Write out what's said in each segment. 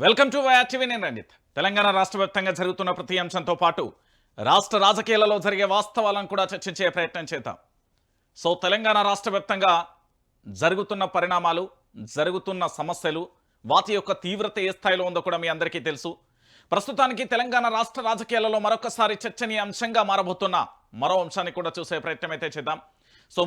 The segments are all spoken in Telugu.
Welcome to YRTV. నేను రంజిత్. తెలంగాణ రాష్ట్ర వ్యాప్తంగా జరుగుతున్న ప్రతి అంశంతో పాటు రాష్ట్ర రాజకీయాలలో జరిగే వాస్తవాలను కూడా చర్చించే ప్రయత్నం చేద్దాం. తెలంగాణ రాష్ట్ర వ్యాప్తంగా జరుగుతున్న పరిణామాలు, జరుగుతున్న సమస్యలు, వాటి యొక్క తీవ్రత ఏ స్థాయిలో ఉందో కూడా మీ అందరికీ తెలుసు. ప్రస్తుతానికి తెలంగాణ రాష్ట్ర రాజకీయాలలో మరొకసారి చర్చనీయాంశంగా మారబోతున్న మరో అంశాన్ని కూడా చూసే ప్రయత్నం అయితే చేద్దాం.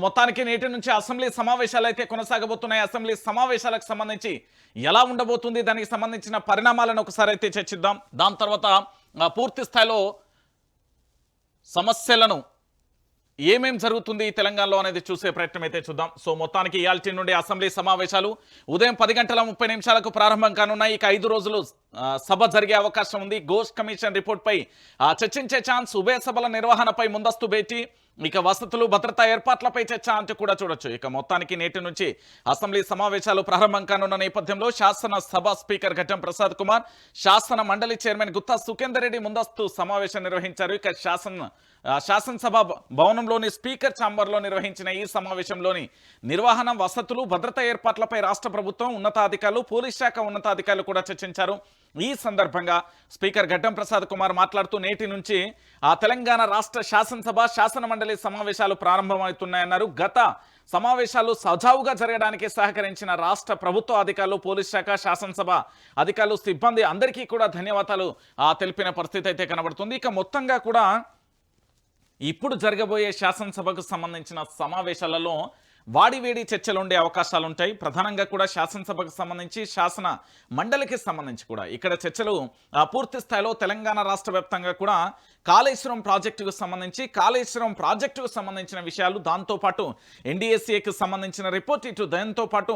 మొత్తానికి నేటి నుంచి అసెంబ్లీ సమావేశాలు అయితే కొనసాగబోతున్నాయి. అసెంబ్లీ సమావేశాలకు సంబంధించి ఎలా ఉండబోతుంది, దానికి సంబంధించిన పరిణామాలను ఒకసారి అయితే చర్చిద్దాం. దాని తర్వాత పూర్తి స్థాయిలో సమస్యలను ఏమేం జరుగుతుంది తెలంగాణలో అనేది చూసే ప్రయత్నం అయితే చూద్దాం. మొత్తానికి ఇయాల్టి నుండి అసెంబ్లీ సమావేశాలు ఉదయం 10:30 ప్రారంభం కానున్నాయి. ఇక 5 రోజులు సభ జరిగే అవకాశం ఉంది. ఘోష్ కమిషన్ రిపోర్ట్పై చర్చించే ఛాన్స్, ఉభయ సభల నిర్వహణపై ముందస్తు భేటీ, ఇక వసతులు భద్రతా ఏర్పాట్లపై చర్చ అంటూ కూడా చూడొచ్చు. ఇక మొత్తానికి నేటి నుంచి అసెంబ్లీ సమావేశాలు ప్రారంభం కానున్న నేపథ్యంలో శాసన సభ స్పీకర్ ఘట్టం ప్రసాద్ కుమార్, శాసన మండలి చైర్మన్ గుత్తా సుఖేందర్ రెడ్డి ముందస్తు సమావేశం నిర్వహించారు. ఇక శాసనసభ భవనంలోని స్పీకర్ ఛాంబర్లో నిర్వహించిన ఈ సమావేశంలోని నిర్వహణ, వసతులు, భద్రతా ఏర్పాట్లపై రాష్ట్ర ప్రభుత్వం ఉన్నతాధికారులు, పోలీస్ శాఖ ఉన్నతాధికారులు కూడా చర్చించారు. ఈ సందర్భంగా స్పీకర్ ఘట్టం ప్రసాద్ కుమార్ మాట్లాడుతూ నేటి నుంచి తెలంగాణ రాష్ట్ర శాసనసభ, శాసన మండలి సమావేశాలు ప్రారంభమవుతున్నాయన్నారు. గత సమావేశాలు సజావుగా జరగడానికి సహకరించిన రాష్ట్ర ప్రభుత్వ అధికారులు, పోలీస్ శాఖ, శాసనసభ అధికారులు, సిబ్బంది అందరికీ కూడా ధన్యవాదాలు తెలిపిన పరిస్థితి అయితే కనబడుతుంది. ఇక మొత్తంగా కూడా ఇప్పుడు జరగబోయే శాసనసభకు సంబంధించిన సమావేశాలలో వాడివేడి చర్చలు ఉండే అవకాశాలు ఉంటాయి. ప్రధానంగా కూడా శాసనసభకు సంబంధించి, శాసన మండలికి సంబంధించి కూడా ఇక్కడ చర్చలు పూర్తి స్థాయిలో తెలంగాణ రాష్ట్ర వ్యాప్తంగా కూడా కాళేశ్వరం ప్రాజెక్టుకు సంబంధించిన విషయాలు, దాంతోపాటు ఎన్డీఎస్ఏకి సంబంధించిన రిపోర్ట్, ఇటు దాంతోపాటు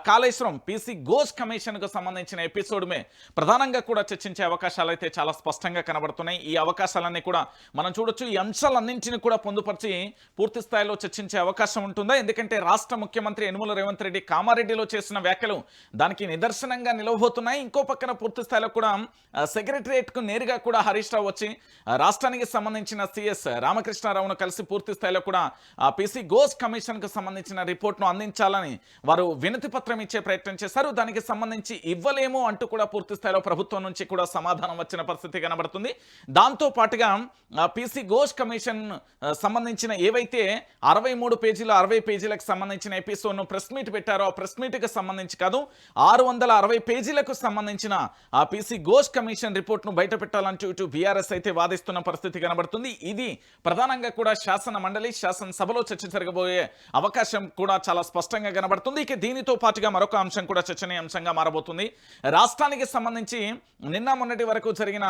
కాళేశ్వరం పీసీ ఘోష్ కమిషన్కు సంబంధించిన ఎపిసోడ్మే ప్రధానంగా కూడా చర్చించే అవకాశాలు అయితే చాలా స్పష్టంగా కనబడుతున్నాయి. ఈ అవకాశాలన్నీ కూడా మనం చూడొచ్చు. ఈ అంశాలన్నింటినీ కూడా పొందుపరిచి పూర్తి స్థాయిలో చర్చించే అవకాశం ఉంటుందా? ఎందుకంటే రాష్ట్ర ముఖ్యమంత్రి యనుమల రేవంత్ రెడ్డి కామారెడ్డిలో చేసిన వ్యాఖ్యలు దానికి నిదర్శనంగా నిలవబోతున్నాయి. ఇంకో పక్కన పూర్తి స్థాయిలో కూడా సెక్రటరియట్కు నేరుగా కూడా హరీష్ రావు వచ్చి రాష్ట్రానికి సంబంధించిన సిఎస్ రామకృష్ణారావును కలిసి పూర్తి స్థాయిలో కూడా పీసీ ఘోష్ కమిషన్కు సంబంధించిన రిపోర్ట్ను అందించాలని వారు వినతి పత్రం ఇచ్చే ప్రయత్నం చేశారు. దానికి సంబంధించి ఇవ్వలేము అంటూ కూడా పూర్తి స్థాయిలో ప్రభుత్వం నుంచి కూడా సమాధానం వచ్చిన పరిస్థితి కనబడుతుంది. దాంతో పాటుగా పీసీ ఘోష్ కమిషన్ సంబంధించిన ఏవైతే 63 పేజీలు 60 పేజీలకు సంబంధించిన ఎపిసోడ్ను ప్రెస్ మీట్ పెట్టారో, ఆ ప్రెస్ మీట్కి సంబంధించి కాదు, 660 పేజీలకు సంబంధించిన ఆ పీసీ ఘోష్ కమిషన్ రిపోర్ట్ను బయట పెట్టాలంటూ ఇటు బీఆర్ఎస్ అయితే వాదిస్తున్న పరిస్థితి కనబడుతుంది. ఇది ప్రధానంగా కూడా శాసన మండలి, శాసనసభలో చర్చ జరగబోయే అవకాశం కూడా చాలా స్పష్టంగా కనబడుతుంది. ఇక దీనితో పాటుగా మరొక అంశం కూడా చర్చనీయాంశంగా మారబోతుంది. రాష్ట్రానికి సంబంధించి నిన్న మొన్నటి వరకు జరిగిన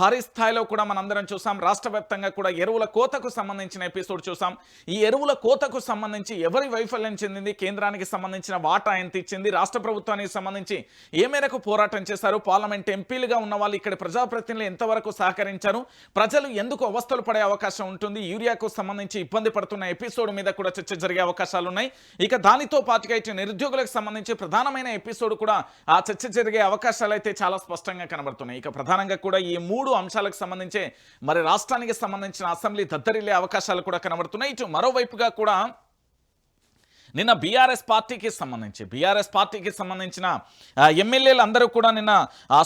భారీ స్థాయిలో కూడా మనందరం చూసాం. రాష్ట్ర వ్యాప్తంగా కూడా ఎరువుల కోతకు సంబంధించిన ఎపిసోడ్ చూసాం. ఈ ఎరువుల కోతకు సంబంధించి ఎవరి వైఫల్యం చెందింది, కేంద్రానికి సంబంధించిన వాటా ఎంత ఇచ్చింది, రాష్ట్ర ప్రభుత్వానికి సంబంధించి ఏ మేరకు పోరాటం చేశారు, పార్లమెంట్ ఎంపీలుగా ఉన్న వాళ్ళు ఇక్కడ ప్రజాప్రతినిధులు ఎంతవరకు సహకరించారు, ప్రజలు ఎందుకు అవస్థలు పడే అవకాశం ఉంటుంది, యూరియాకు సంబంధించి ఇబ్బంది పడుతున్న ఎపిసోడ్ మీద కూడా చర్చ జరిగే అవకాశాలు ఉన్నాయి. ఇక దానితో పాటుగా ఇటు నిరుద్యోగులకు సంబంధించి ప్రధానమైన ఎపిసోడ్ కూడా ఆ చర్చ జరిగే అవకాశాలు అయితే చాలా స్పష్టంగా కనబడుతున్నాయి. ఇక ప్రధానంగా కూడా ఈ 3 అంశాలకు సంబంధించి మరి రాష్ట్రానికి సంబంధించిన అసెంబ్లీ దద్దరిల్లే అవకాశాలు కూడా కనబడుతున్నాయి. ఇటు మరోవైపుగా కూడా నిన్న బీఆర్ఎస్ పార్టీకి సంబంధించిన ఎమ్మెల్యేలు అందరూ కూడా నిన్న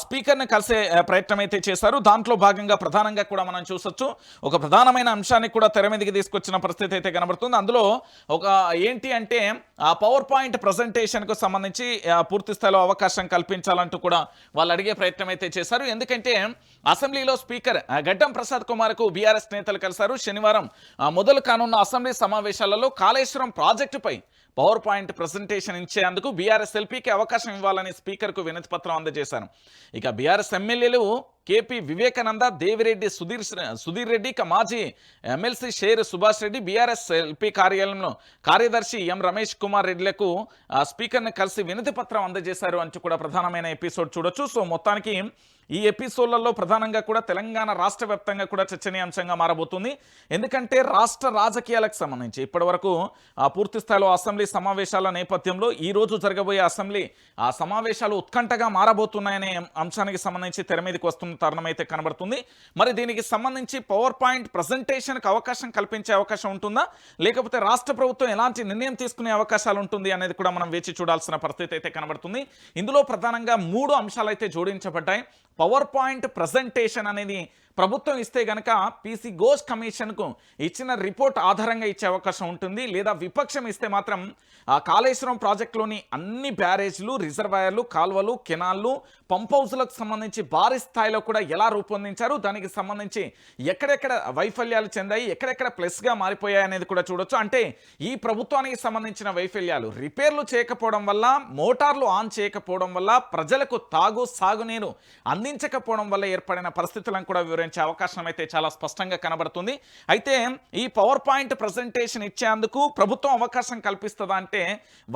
స్పీకర్ని కలిసే ప్రయత్నం అయితే చేశారు. దాంట్లో భాగంగా ప్రధానంగా కూడా మనం చూసొచ్చు, ఒక ప్రధానమైన అంశాన్ని కూడా తెర మీదకి తీసుకొచ్చిన పరిస్థితి అయితే కనబడుతుంది. అందులో ఒక ఏంటి అంటే పవర్ పాయింట్ ప్రజెంటేషన్కు సంబంధించి పూర్తి స్థాయిలో అవకాశం కల్పించాలంటూ కూడా వాళ్ళు అడిగే ప్రయత్నం అయితే చేశారు. ఎందుకంటే అసెంబ్లీలో స్పీకర్ ఘట్టం ప్రసాద్ కుమార్కు బీఆర్ఎస్ నేతలు కలిశారు. శనివారం మొదలు కానున్న అసెంబ్లీ సమావేశాలలో కాళేశ్వరం ప్రాజెక్టుపై పవర్ పాయింట్ ప్రజెంటేషన్ ఇచ్చేందుకు బీఆర్ఎస్ ఎల్పీకి అవకాశం ఇవ్వాలని స్పీకర్కు వినతి పత్రం అందజేశారు. ఇక బీఆర్ఎస్ ఎమ్మెల్యేలు కేపీ వివేకానంద, దేవిరెడ్డి సుధీర్ రెడ్డి, మాజీ MLC share Subhash Reddy, BRS LP కార్యాలయంలో కార్యదర్శి ఎం రమేష్ కుమార్ రెడ్డిలకు స్పీకర్ని కలిసి వినతి పత్రం అందజేశారు అంటూ కూడా ప్రధానమైన ఎపిసోడ్ చూడొచ్చు. మొత్తానికి ఈ ఎపిసోడ్లలో ప్రధానంగా కూడా తెలంగాణ రాష్ట్ర వ్యాప్తంగా కూడా చర్చనీయాంశంగా మారబోతుంది. ఎందుకంటే రాష్ట్ర రాజకీయాలకు సంబంధించి ఇప్పటివరకు పూర్తి స్థాయిలో అసెంబ్లీ సమావేశాల నేపథ్యంలో ఈ రోజు జరగబోయే అసెంబ్లీ సమావేశాలు ఉత్కంఠగా మారబోతున్నాయనే అంశానికి సంబంధించి తెర మీదకి వస్తున్న తరుణం అయితే కనబడుతుంది. మరి దీనికి సంబంధించి పవర్ పాయింట్ ప్రజెంటేషన్కి అవకాశం కల్పించే అవకాశం ఉంటుందా, లేకపోతే రాష్ట్ర ప్రభుత్వం ఎలాంటి నిర్ణయం తీసుకునే అవకాశాలు ఉంటుంది అనేది కూడా మనం వేచి చూడాల్సిన పరిస్థితి అయితే కనబడుతుంది. ఇందులో ప్రధానంగా 3 అంశాలు అయితే జోడించబడ్డాయి. పవర్ పాయింట్ ప్రజెంటేషన్ అనేది ప్రభుత్వం ఇస్తే గనక పీసీ ఘోష్ కమిషన్కు ఇచ్చిన రిపోర్ట్ ఆధారంగా ఇచ్చే అవకాశం ఉంటుంది. లేదా విపక్షం ఇస్తే మాత్రం ఆ కాళేశ్వరం ప్రాజెక్టులోని అన్ని బ్యారేజ్లు, రిజర్వాయర్లు, కాల్వలు, కెనాల్లు, పంప్ హౌస్లకు సంబంధించి భారీ స్థాయిలో కూడా ఎలా రూపొందించారు, దానికి సంబంధించి ఎక్కడెక్కడ వైఫల్యాలు చెందాయి, ఎక్కడెక్కడ ప్లస్గా మారిపోయాయి అనేది కూడా చూడొచ్చు. అంటే ఈ ప్రభుత్వానికి సంబంధించిన వైఫల్యాలు రిపేర్లు చేయకపోవడం వల్ల, మోటార్లు ఆన్ చేయకపోవడం వల్ల, ప్రజలకు సాగునీరు అందించకపోవడం వల్ల ఏర్పడిన పరిస్థితులను కూడా వివరించే అవకాశం అయితే చాలా స్పష్టంగా కనబడుతుంది. అయితే ఈ పవర్ పాయింట్ ప్రజెంటేషన్ ఇచ్చేందుకు ప్రభుత్వం అవకాశం కల్పిస్తుందా అంటే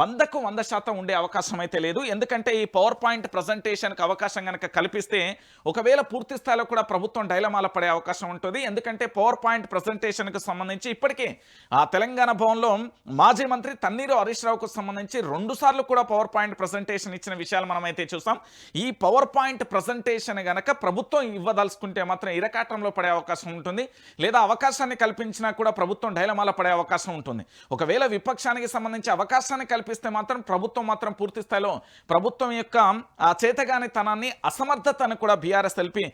100కు 100% ఉండే అవకాశం అయితే లేదు. ఎందుకంటే ఈ పవర్ పాయింట్ ప్రజెంటేషన్కి అవకాశం కనుక కల్పిస్తే ఒకవేళ పూర్తి స్థాయిలో కూడా ప్రభుత్వం డైలమాల పడే అవకాశం ఉంటుంది. ఎందుకంటే పవర్ పాయింట్ ప్రజెంటేషన్కి సంబంధించి ఇప్పటికే ఆ తెలంగాణ భవన్లో మాజీ మంత్రి తన్నీరు హరీష్ రావుకు సంబంధించి 2 సార్లు కూడా పవర్ పాయింట్ ప్రజెంటేషన్ ఇచ్చిన విషయాలు మనమైతే చూసాం. ఈ పవర్ పాయింట్ ప్రజెంటేషన్ గనక ప్రభుత్వం ఇవ్వదలుచుకుంటే మాత్రం ఇరకాటంలో పడే అవకాశం ఉంటుంది. లేదా అవకాశాన్ని కల్పించినా కూడా ప్రభుత్వం డైలమాల పడే అవకాశం ఉంటుంది. ఒకవేళ విపక్షానికి సంబంధించి అవకాశాన్ని కల్పిస్తే మాత్రం ప్రభుత్వం మాత్రం పూర్తి స్థాయిలో ప్రభుత్వం యొక్క చేతగానితనాన్ని, అసమర్థతను కూడా బీఆర్ఎస్ తెలిపి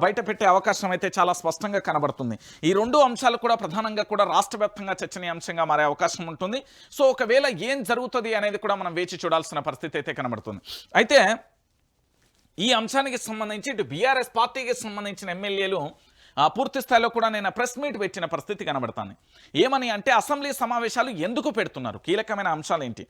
బయట పెట్టే అవకాశం అయితే చాలా స్పష్టంగా కనబడుతుంది. ఈ 2 అంశాలు కూడా ప్రధానంగా కూడా రాష్ట్ర వ్యాప్తంగా చర్చనీయాంశంగా మారే అవకాశం ఉంటుంది. సో ఒకవేళ ఏం జరుగుతుంది అనేది కూడా మనం వేచి చూడాల్సిన పరిస్థితి అయితే కనబడుతుంది. అయితే ఈ అంశానికి సంబంధించి ఇటు బీఆర్ఎస్ పార్టీకి సంబంధించిన ఎమ్మెల్యేలు పూర్తి స్థాయిలో కూడా నేను ప్రెస్ మీట్ పెట్టిన పరిస్థితి కనబడుతుంది. ఏమని అంటే అసెంబ్లీ సమావేశాలు ఎందుకు పెడుతున్నారు, కీలకమైన అంశాలు ఏంటి,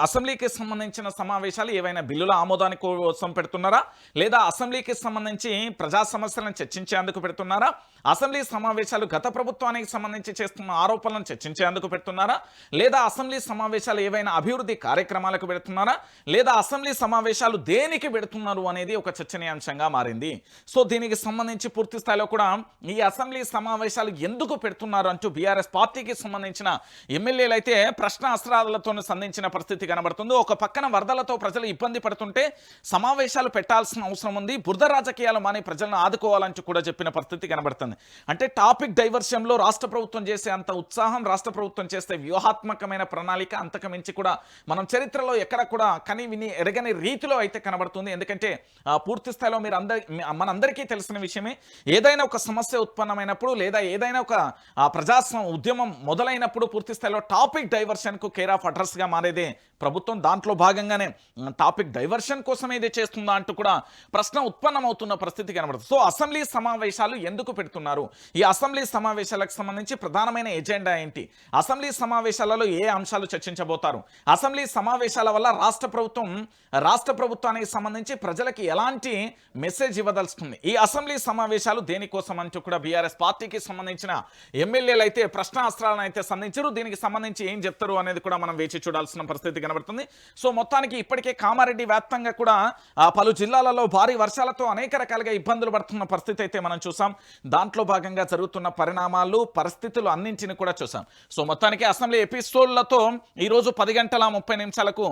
అసెంబ్లీకి సంబంధించిన సమావేశాలు ఏవైనా బిల్లుల ఆమోదానికి కోసం పెడుతున్నారా, లేదా అసెంబ్లీకి సంబంధించి ప్రజా సమస్యలను చర్చించేందుకు పెడుతున్నారా, అసెంబ్లీ సమావేశాలు గత ప్రభుత్వానికి సంబంధించి చేస్తున్న ఆరోపణలను చర్చించేందుకు పెడుతున్నారా, లేదా అసెంబ్లీ సమావేశాలు ఏవైనా అభివృద్ధి కార్యక్రమాలకు పెడుతున్నారా, లేదా అసెంబ్లీ సమావేశాలు దేనికి పెడుతున్నారు అనేది ఒక చర్చనీయాంశంగా మారింది. సో దీనికి సంబంధించి పూర్తి స్థాయిలో కూడా ఈ అసెంబ్లీ సమావేశాలు ఎందుకు పెడుతున్నారు అంటూ బీఆర్ఎస్ పార్టీకి సంబంధించిన ఎమ్మెల్యేలు అయితే ప్రశ్న అస్త్రాలతో సంధించిన పరిస్థితి కనబడుతుంది. ఒక పక్కన వరదలతో ప్రజలు ఇబ్బంది పడుతుంటే సమావేశాలు పెట్టాల్సిన అవసరం ఉంది, బురద రాజకీయాలు మాని ప్రజలను ఆదుకోవాలంటూ కూడా చెప్పిన పరిస్థితి కనబడుతుంది. అంటే టాపిక్ డైవర్షన్లో రాష్ట్ర ప్రభుత్వం చేసే అంత ఉత్సాహం, రాష్ట్ర ప్రభుత్వం చేసే వ్యూహాత్మకమైన ప్రణాళిక అంతకు మించి కూడా మనం చరిత్రలో ఎక్కడ కూడా కని విని ఎరగని రీతిలో అయితే కనబడుతుంది. ఎందుకంటే పూర్తి స్థాయిలో మనందరికీ తెలిసిన విషయమే, ఏదైనా ఒక సమస్య ఉత్పన్నమైనప్పుడు లేదా ఏదైనా ఒక ఉద్యమం మొదలైనప్పుడు పూర్తి స్థాయిలో టాపిక్ డైవర్షన్కు కేర్ ఆఫ్ అడ్రస్గా మారేదే ప్రభుత్వం. దాంట్లో భాగంగానే టాపిక్ డైవర్షన్ కోసం ఏది చేస్తుందా అంటూ కూడా ప్రశ్న ఉత్పన్నమవుతున్న పరిస్థితి కనబడుతుంది. సో అసెంబ్లీ సమావేశాలు ఎందుకు పెడుతున్నారు, ఈ అసెంబ్లీ సమావేశాలకు సంబంధించి ప్రధానమైన ఎజెండా ఏంటి, అసెంబ్లీ సమావేశాలలో ఏ అంశాలు చర్చించబోతారు, అసెంబ్లీ సమావేశాల వల్ల రాష్ట్ర ప్రభుత్వానికి సంబంధించి ప్రజలకి ఎలాంటి మెసేజ్ ఇవ్వదలుచుకుంది, ఈ అసెంబ్లీ సమావేశాలు దేనికోసం అంటూ కూడా బీఆర్ఎస్ పార్టీకి సంబంధించిన ఎమ్మెల్యేలు అయితే ప్రశ్నాస్త్రాలను అయితే సంధించారు. దీనికి సంబంధించి ఏం చెప్తారు అనేది కూడా మనం వేచి చూడాల్సిన పరిస్థితి కనబడుతుంది. సో మొత్తానికి ఇప్పటికే కామారెడ్డి వ్యాప్తంగా కూడా పలు జిల్లాలలో భారీ వర్షాలతో అనేక రకాలుగా ఇబ్బందులు పడుతున్న పరిస్థితి అయితే మనం చూసాం. దాంట్లో భాగంగా జరుగుతున్న పరిణామాలు, పరిస్థితులు అన్నింటిని కూడా చూసాం. సో మొత్తానికి అసెంబ్లీ ఎపిసోడ్లతో ఈరోజు 10:30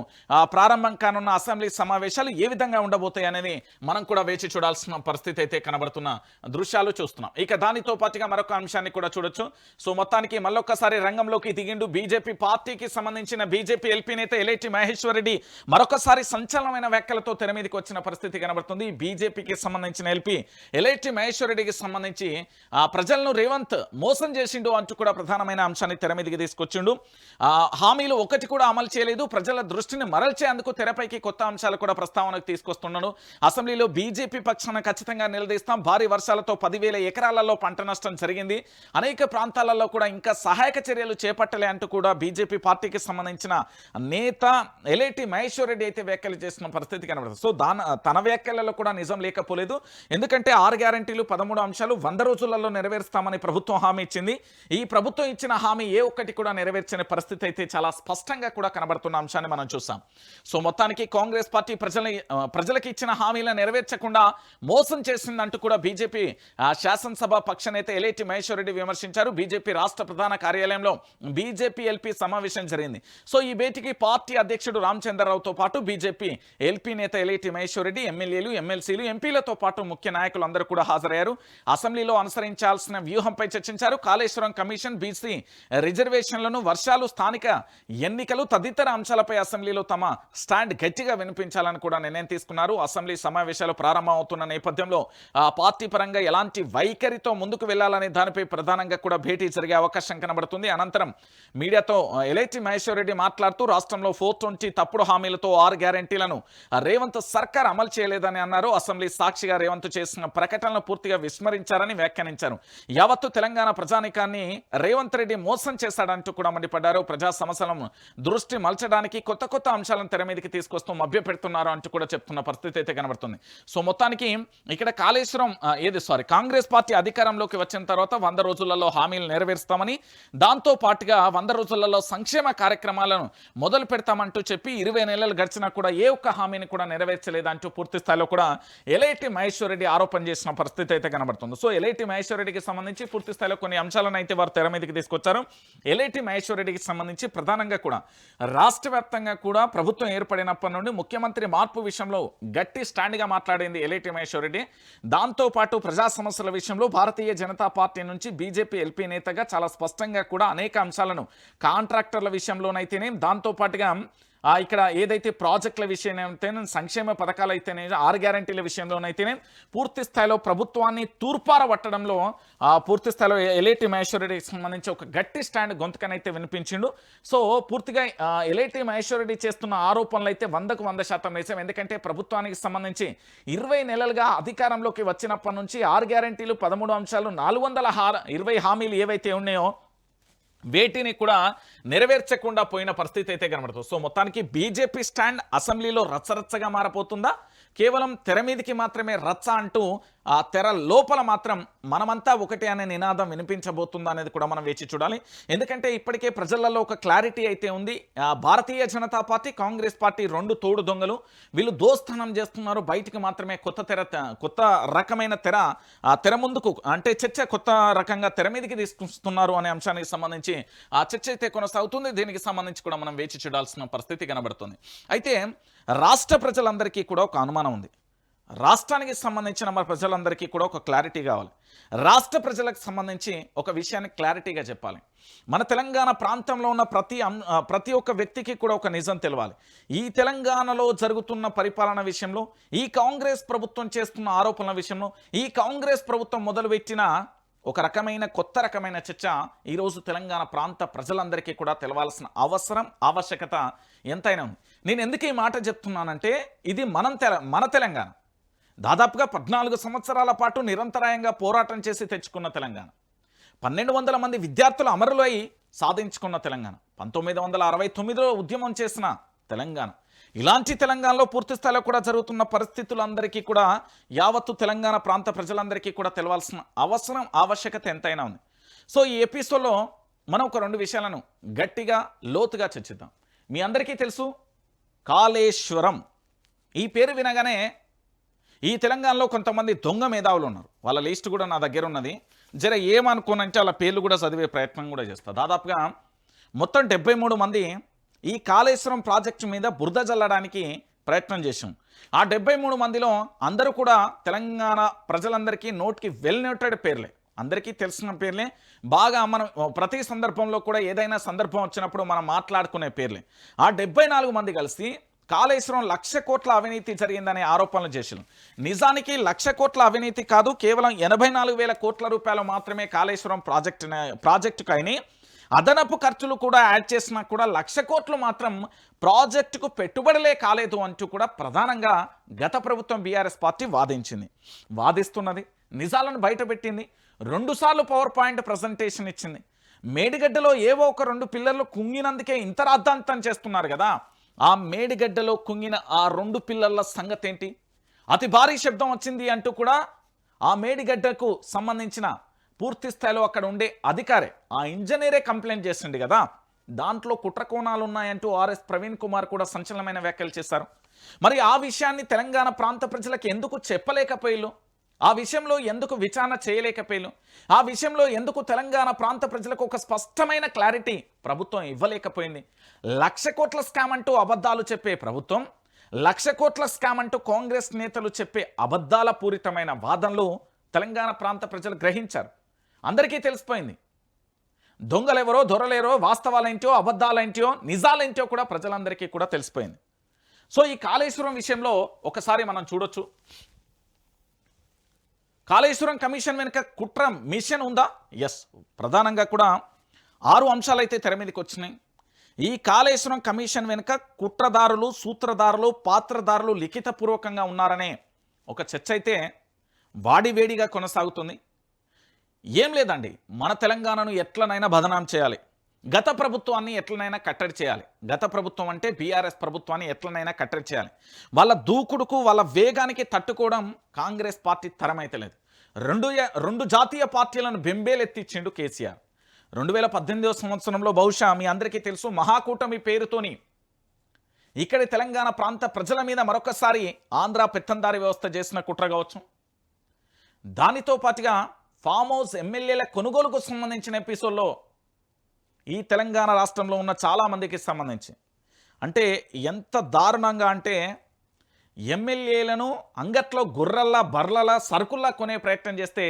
ప్రారంభం కానున్న అసెంబ్లీ సమావేశాలు ఏ విధంగా ఉండబోతాయి అనేది మనం కూడా వేచి చూడాల్సిన పరిస్థితి అయితే కనబడుతున్న దృశ్యాలు చూస్తున్నాం. ఇక దానితో పాటుగా మరొక అంశాన్ని కూడా చూడొచ్చు. సో మొత్తానికి మళ్ళొక్కసారి రంగంలోకి దిగిండు బీజేపీ పార్టీకి సంబంధించిన బీజేపీ ఎల్పీ నేత ఎలేటి మహేశ్వర్ రెడ్డి మరొకసారి సంచలనమైన వ్యాఖ్యలతో తెర మీదకి వచ్చిన పరిస్థితి కనబడుతుంది. బీజేపీకి సంబంధించిన ఎల్పీ ఎలేటి మహేశ్వర్ రెడ్డికి సంబంధించి ప్రజలను రేవంత్ మోసం చేసిండు అంటూ కూడా ప్రధానమైన అంశాన్ని తెర మీదకి తీసుకొచ్చిండు. హామీలు ఒకటి కూడా అమలు చేయలేదు, ప్రజల దృష్టిని మరల్చేందుకు తెరపైకి కొత్త అంశాలు కూడా ప్రస్తావనకు తీసుకొస్తున్నాడు. అసెంబ్లీలో బీజేపీ పక్షాన ఖచ్చితంగా నిలదీస్తాం, భారీ వర్షాలతో 10,000 ఎకరాలలో పంట నష్టం జరిగింది, అనేక ప్రాంతాలలో కూడా ఇంకా సహాయక చర్యలు చేపట్టలే అంటూ కూడా బీజేపీ పార్టీకి సంబంధించిన నేత ఎలేటి మహేశ్వర్ రెడ్డి అయితే వ్యాఖ్యలు చేసిన పరిస్థితి కనబడుతుంది. సో తన వ్యాఖ్యలలో కూడా నిజం లేకపోలేదు. ఎందుకంటే 6 గ్యారంటీలు 13 అంశాలు 100 రోజులలో నెరవేరుస్తామని ప్రభుత్వం హామీ ఇచ్చింది. ఈ ప్రభుత్వం ఇచ్చిన హామీ ఏ ఒక్కటి కూడా నెరవేర్చని పరిస్థితి అయితే చాలా స్పష్టంగా కూడా కనబడుతున్న అంశాన్ని మనం చూసాం. సో మొత్తానికి కాంగ్రెస్ పార్టీ ప్రజలకి ఇచ్చిన హామీలను నెరవేర్చకుండా మోసం చేసిందంటూ కూడా బీజేపీ శాసనసభ పక్ష నేత ఎలేటి మహేశ్వర్ రెడ్డి విమర్శించారు. బీజేపీ రాష్ట్ర ప్రధాన కార్యాలయంలో బీజేపీ ఎల్పీ సమావేశం జరిగింది. సో ఈ భేటీకి పార్టీ అధ్యక్షుడు రామచంద్రరావుతో పాటు బీజేపీ ఎల్పీ నేత ఎలేటి మహేశ్వర్ రెడ్డి, ఎమ్మెల్యేలు, ఎమ్మెల్సీలు, ఎంపీలతో పాటు ముఖ్య నాయకులు అందరూ కూడా హాజరయ్యారు. అసెంబ్లీలో అనుసరించాల్సిన వ్యూహంపై చర్చించారు. కాళేశ్వరం కమిషన్, బీసీ రిజర్వేషన్లను, వర్షాలు, స్థానిక ఎన్నికలు తదితర అంశాలపై అసెంబ్లీలో తమ స్టాండ్ గట్టిగా వినిపించాలని కూడా నిర్ణయం తీసుకున్నారు. అసెంబ్లీ సమావేశాలు ప్రారంభమవుతున్న నేపథ్యంలో పార్టీ పరంగా ఎలాంటి వైఖరితో ముందుకు వెళ్లాలనే దానిపై ప్రధానంగా కూడా భేటీ జరిగే అవకాశం కనబడుతుంది. అనంతరం మీడియాతో ఎలేటి మహేశ్వర్ రెడ్డి మాట్లాడుతూ రాష్ట్రంలో 420 తప్పుడు హామీలతో 6 గ్యారెంటీలను రేవంత్ సర్కార్ అమలు చేయలేదని అన్నారు. అసెంబ్లీ సాక్షిగా రేవంత్ చేసిన ప్రకటనలు పూర్తిగా విస్మరించారని వ్యాఖ్యానించారు. యావత్తు తెలంగాణ ప్రజానికాన్ని రేవంత్ రెడ్డి మోసం చేశాడంటూ కూడా మండిపడ్డారు. ప్రజా సమస్యలను దృష్టి మలచడానికి కొత్త కొత్త అంశాలను తెర మీదకి తీసుకొస్తూ మభ్యపెడుతున్నారు అంటూ కూడా చెప్తున్న పరిస్థితి అయితే కనబడుతుంది. సో మొత్తానికి ఇక్కడ కాళేశ్వరం కాంగ్రెస్ పార్టీ అధికారంలోకి వచ్చిన తర్వాత 100 రోజులలో హామీలు నెరవేరుస్తామని, దాంతో పాటుగా 100 రోజులలో సంక్షేమ కార్యక్రమాలను మొదలు పెడతామంటూ చెప్పి 20 నెలలు గడిచినా కూడా ఏ ఒక్క హామీని కూడా నెరవేర్చలేదంటూ పూర్తి స్థాయిలో కూడా ఎలేటి మహేశ్వర్ రెడ్డి ఆరోపణ చేసిన పరిస్థితి అయితే కనబడుతుంది. సో ఎలేటి మహేశ్వర్ రెడ్డికి సంబంధించి పూర్తి స్థాయిలో కొన్ని అంశాలను అయితే వారు తెర మీదకి తీసుకొచ్చారు. ఎలేటి మహేశ్వర్ రెడ్డికి సంబంధించి ప్రధానంగా కూడా రాష్ట్ర వ్యాప్తంగా కూడా ప్రభుత్వం ఏర్పడినప్పటి నుండి ముఖ్యమంత్రి మార్పు విషయంలో గట్టి స్టాండ్గా మాట్లాడింది ఎలేటి మహేశ్వర్ రెడ్డి. దాంతోపాటు ప్రజా సమస్యల విషయంలో భారతీయ జనతా పార్టీ నుంచి బీజేపీ ఎల్పీ నేతగా చాలా స్పష్టంగా కూడా అనేక అంశాలను కాంట్రాక్టర్ల విషయంలోనైతేనే, దాంతోపాటుగా ఇక్కడ ఏదైతే ప్రాజెక్టుల విషయం అయితేనే, సంక్షేమ పథకాలు అయితేనే, 6 గ్యారంటీల విషయంలోనైతేనే పూర్తి స్థాయిలో ప్రభుత్వాన్ని తూర్పారబట్టడంలో పూర్తి స్థాయిలో ఎలేటి మహేశ్వర్ రెడ్డికి సంబంధించి ఒక గట్టి స్టాండ్ గొంతుకనైతే వినిపించిండు. సో పూర్తిగా ఎలేటి మహేశ్వర్ రెడ్డి చేస్తున్న ఆరోపణలు అయితే 100కు 100% నిజం. ఎందుకంటే ప్రభుత్వానికి సంబంధించి 20 నెలలుగా అధికారంలోకి వచ్చినప్పటి నుంచి 6 గ్యారంటీలు, 13 అంశాలు, 420 హామీలు ఏవైతే ఉన్నాయో వేటిని కూడా నెరవేర్చకుండా పోయిన పరిస్థితి అయితే కనబడుతుంది. సో మొత్తానికి బీజేపీ స్టాండ్ అసెంబ్లీలో రచ్చరచ్చగా మారబోతుందా, కేవలం తెర మీదకి మాత్రమే రచ్చ అంటూ ఆ తెర లోపల మాత్రం మనమంతా ఒకటే అనే నినాదం వినిపించబోతుందా అనేది కూడా మనం వేచి చూడాలి. ఎందుకంటే ఇప్పటికే ప్రజలలో ఒక క్లారిటీ అయితే ఉంది. భారతీయ జనతా పార్టీ, కాంగ్రెస్ పార్టీ 2 తోడు దొంగలు, వీళ్ళు దోస్తనం చేస్తున్నారు. బయటికి మాత్రమే కొత్త రకమైన తెర ముందుకు, అంటే చర్చ కొత్త రకంగా తెర మీదకి తీసుకొస్తున్నారు అనే అంశానికి సంబంధించి ఆ చర్చ అయితే కొనసాగుతుంది. దీనికి సంబంధించి కూడా మనం వేచి చూడాల్సిన పరిస్థితి కనబడుతుంది. అయితే రాష్ట్ర ప్రజలందరికీ కూడా ఒక అనుమానం ఉంది. రాష్ట్రానికి సంబంధించిన మన ప్రజలందరికీ కూడా ఒక క్లారిటీ కావాలి. రాష్ట్ర ప్రజలకు సంబంధించి ఒక విషయాన్ని క్లారిటీగా చెప్పాలి. మన తెలంగాణ ప్రాంతంలో ఉన్న ప్రతి ఒక్క వ్యక్తికి కూడా ఒక నిజం తెలవాలి. ఈ తెలంగాణలో జరుగుతున్న పరిపాలన విషయంలో, ఈ కాంగ్రెస్ ప్రభుత్వం చేస్తున్న ఆరోపణల విషయంలో, ఈ కాంగ్రెస్ ప్రభుత్వం మొదలుపెట్టిన ఒక రకమైన కొత్త రకమైన చర్చ ఈరోజు తెలంగాణ ప్రాంత ప్రజలందరికీ కూడా తెలవాల్సిన ఆవశ్యకత ఎంతైనా ఉంది. నేను ఎందుకు ఈ మాట చెప్తున్నానంటే, ఇది మన తెలంగాణ దాదాపుగా 14 సంవత్సరాల పాటు నిరంతరాయంగా పోరాటం చేసి తెచ్చుకున్న తెలంగాణ, 1200 మంది విద్యార్థులు అమరులై సాధించుకున్న తెలంగాణ, 1969లో ఉద్యమం చేసిన తెలంగాణ. ఇలాంటి తెలంగాణలో పూర్తి స్థాయిలో కూడా జరుగుతున్న పరిస్థితులందరికీ కూడా యావత్తు తెలంగాణ ప్రాంత ప్రజలందరికీ కూడా తెలవాల్సిన ఆవశ్యకత ఎంతైనా ఉంది. సో ఈ ఎపిసోడ్లో మనం ఒక 2 విషయాలను గట్టిగా లోతుగా చర్చిద్దాం. మీ అందరికీ తెలుసు, కాళేశ్వరం ఈ పేరు వినగానే ఈ తెలంగాణలో కొంతమంది దొంగ మేధావులు ఉన్నారు. వాళ్ళ లిస్ట్ కూడా నా దగ్గర ఉన్నది. జర ఏమనుకోనంటే వాళ్ళ పేర్లు కూడా చదివే ప్రయత్నం కూడా చేస్తా. దాదాపుగా మొత్తం 73 మంది ఈ కాళేశ్వరం ప్రాజెక్టు మీద బురద జల్లడానికి ప్రయత్నం చేశాం. ఆ 73 మందిలో అందరూ కూడా తెలంగాణ ప్రజలందరికీ నోటికి వెల్ నోటెడ్ పేర్లే, అందరికీ తెలిసిన పేర్లే, బాగా మనం ప్రతి సందర్భంలో కూడా ఏదైనా సందర్భం వచ్చినప్పుడు మనం మాట్లాడుకునే పేర్లే. ఆ 74 మంది కలిసి కాళేశ్వరం 1,00,000 కోట్ల అవినీతి జరిగిందనే ఆరోపణలు చేశారు. నిజానికి 1,00,000 కోట్ల అవినీతి కాదు, కేవలం 84,000 కోట్ల రూపాయలు మాత్రమే కాళేశ్వరం ప్రాజెక్టుకైనా అదనపు ఖర్చులు కూడా యాడ్ చేసినా కూడా 1,00,000 కోట్లు మాత్రం ప్రాజెక్టుకు పెట్టుబడులే కాలేదు అంటూ కూడా ప్రధానంగా గత ప్రభుత్వం బీఆర్ఎస్ పార్టీ వాదిస్తున్నది, నిజాలను బయటపెట్టింది. 2 సార్లు పవర్ పాయింట్ ప్రజెంటేషన్ ఇచ్చింది. మేడిగడ్డలో ఏవో ఒక 2 పిల్లర్లు కుంగినందుకే ఇంత రాద్ధాంతం చేస్తున్నారు కదా, ఆ మేడిగడ్డలో కుంగిన ఆ 2 పిల్లర్ల సంగతి ఏంటి? అతి భారీ శబ్దం వచ్చింది అంటూ కూడా ఆ మేడిగడ్డకు సంబంధించిన పూర్తి స్థాయిలో అక్కడ ఉండే అధికారే, ఆ ఇంజనీరే కంప్లైంట్ చేసిండు కదా, దాంట్లో కుట్రకోణాలు ఉన్నాయంటూ ఆర్ఎస్ ప్రవీణ్ కుమార్ కూడా సంచలనమైన వ్యాఖ్యలు చేశారు. మరి ఆ విషయాన్ని తెలంగాణ ప్రాంత ప్రజలకు ఎందుకు చెప్పలేకపోయిల్లు? ఆ విషయంలో ఎందుకు విచారణ చేయలేకపోయారు? ఆ విషయంలో ఎందుకు తెలంగాణ ప్రాంత ప్రజలకు ఒక స్పష్టమైన క్లారిటీ ప్రభుత్వం ఇవ్వలేకపోయింది? 1,00,000 కోట్ల స్కామ్ అంటూ అబద్ధాలు చెప్పే ప్రభుత్వం, 1,00,000 కోట్ల స్కామ్ అంటూ కాంగ్రెస్ నేతలు చెప్పే అబద్ధాల పూరితమైన వాదనలు తెలంగాణ ప్రాంత ప్రజలు గ్రహించారు. అందరికీ తెలిసిపోయింది. దొంగలెవరో, దొరలేరో, వాస్తవాలేంటో, అబద్ధాలేంటో, నిజాలేంటో కూడా ప్రజలందరికీ కూడా తెలిసిపోయింది. సో ఈ కాళేశ్వరం విషయంలో ఒకసారి మనం చూడొచ్చు. కాళేశ్వరం కమిషన్ వెనుక కుట్ర మిషన్ ఉందా? ఎస్, ప్రధానంగా కూడా 6 అంశాలైతే తెర మీదకి వచ్చినాయి. ఈ కాళేశ్వరం కమిషన్ వెనుక కుట్రదారులు, సూత్రధారులు, పాత్రదారులు లిఖితపూర్వకంగా ఉన్నారనే ఒక చర్చ అయితే వాడివేడిగా కొనసాగుతుంది. ఏం లేదండి, మన తెలంగాణను ఎట్లనైనా బదనాం చేయాలి, గత ప్రభుత్వాన్ని ఎట్లనైనా కట్టడి చేయాలి. గత ప్రభుత్వం అంటే బీఆర్ఎస్ ప్రభుత్వాన్ని ఎట్లనైనా కట్టడి చేయాలి. వాళ్ళ దూకుడుకు, వాళ్ళ వేగానికి తట్టుకోవడం కాంగ్రెస్ పార్టీ తరమైతే లేదు. రెండు జాతీయ పార్టీలను బెంబేలెత్తిచ్చిండు కేసీఆర్. 2018వ సంవత్సరంలో బహుశా మీ అందరికీ తెలుసు, మహాకూటమి పేరుతోని ఇక్కడి తెలంగాణ ప్రాంత ప్రజల మీద మరొకసారి ఆంధ్ర పెత్తందారి వ్యవస్థ చేసిన కుట్ర కావచ్చు. దానితో పాటుగా ఫామ్ హౌస్ ఎమ్మెల్యేల కొనుగోలుకు సంబంధించిన ఎపిసోడ్లో ఈ తెలంగాణ రాష్ట్రంలో ఉన్న చాలామందికి సంబంధించి అంటే ఎంత దారుణంగా అంటే ఎమ్మెల్యేలను అంగట్లో గుర్రల్లా, బర్లలా, సరుకుల్లా కొనే ప్రయత్నం చేస్తే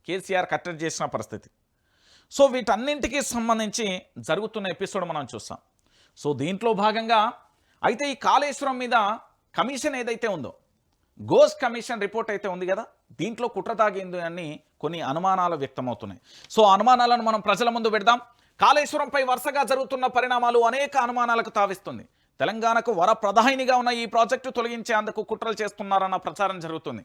కేసీఆర్ కట్టడి చేసిన పరిస్థితి. సో వీటన్నింటికి సంబంధించి జరుగుతున్న ఎపిసోడ్ మనం చూస్తాం. సో దీంట్లో భాగంగా అయితే ఈ కాళేశ్వరం మీద కమిషన్ ఏదైతే ఉందో, గోస్ కమిషన్ రిపోర్ట్ అయితే ఉంది కదా, దీంట్లో కుట్ర తాగింది అని కొన్ని అనుమానాలు వ్యక్తమవుతున్నాయి. సో అనుమానాలను మనం ప్రజల ముందు పెడదాం. కాళేశ్వరంపై వరుసగా జరుగుతున్న పరిణామాలు అనేక అనుమానాలకు తావిస్తుంది. తెలంగాణకు వరప్రధానిగా ఉన్న ఈ ప్రాజెక్టు తొలగించేందుకు కుట్రలు చేస్తున్నారన్న ప్రచారం జరుగుతుంది.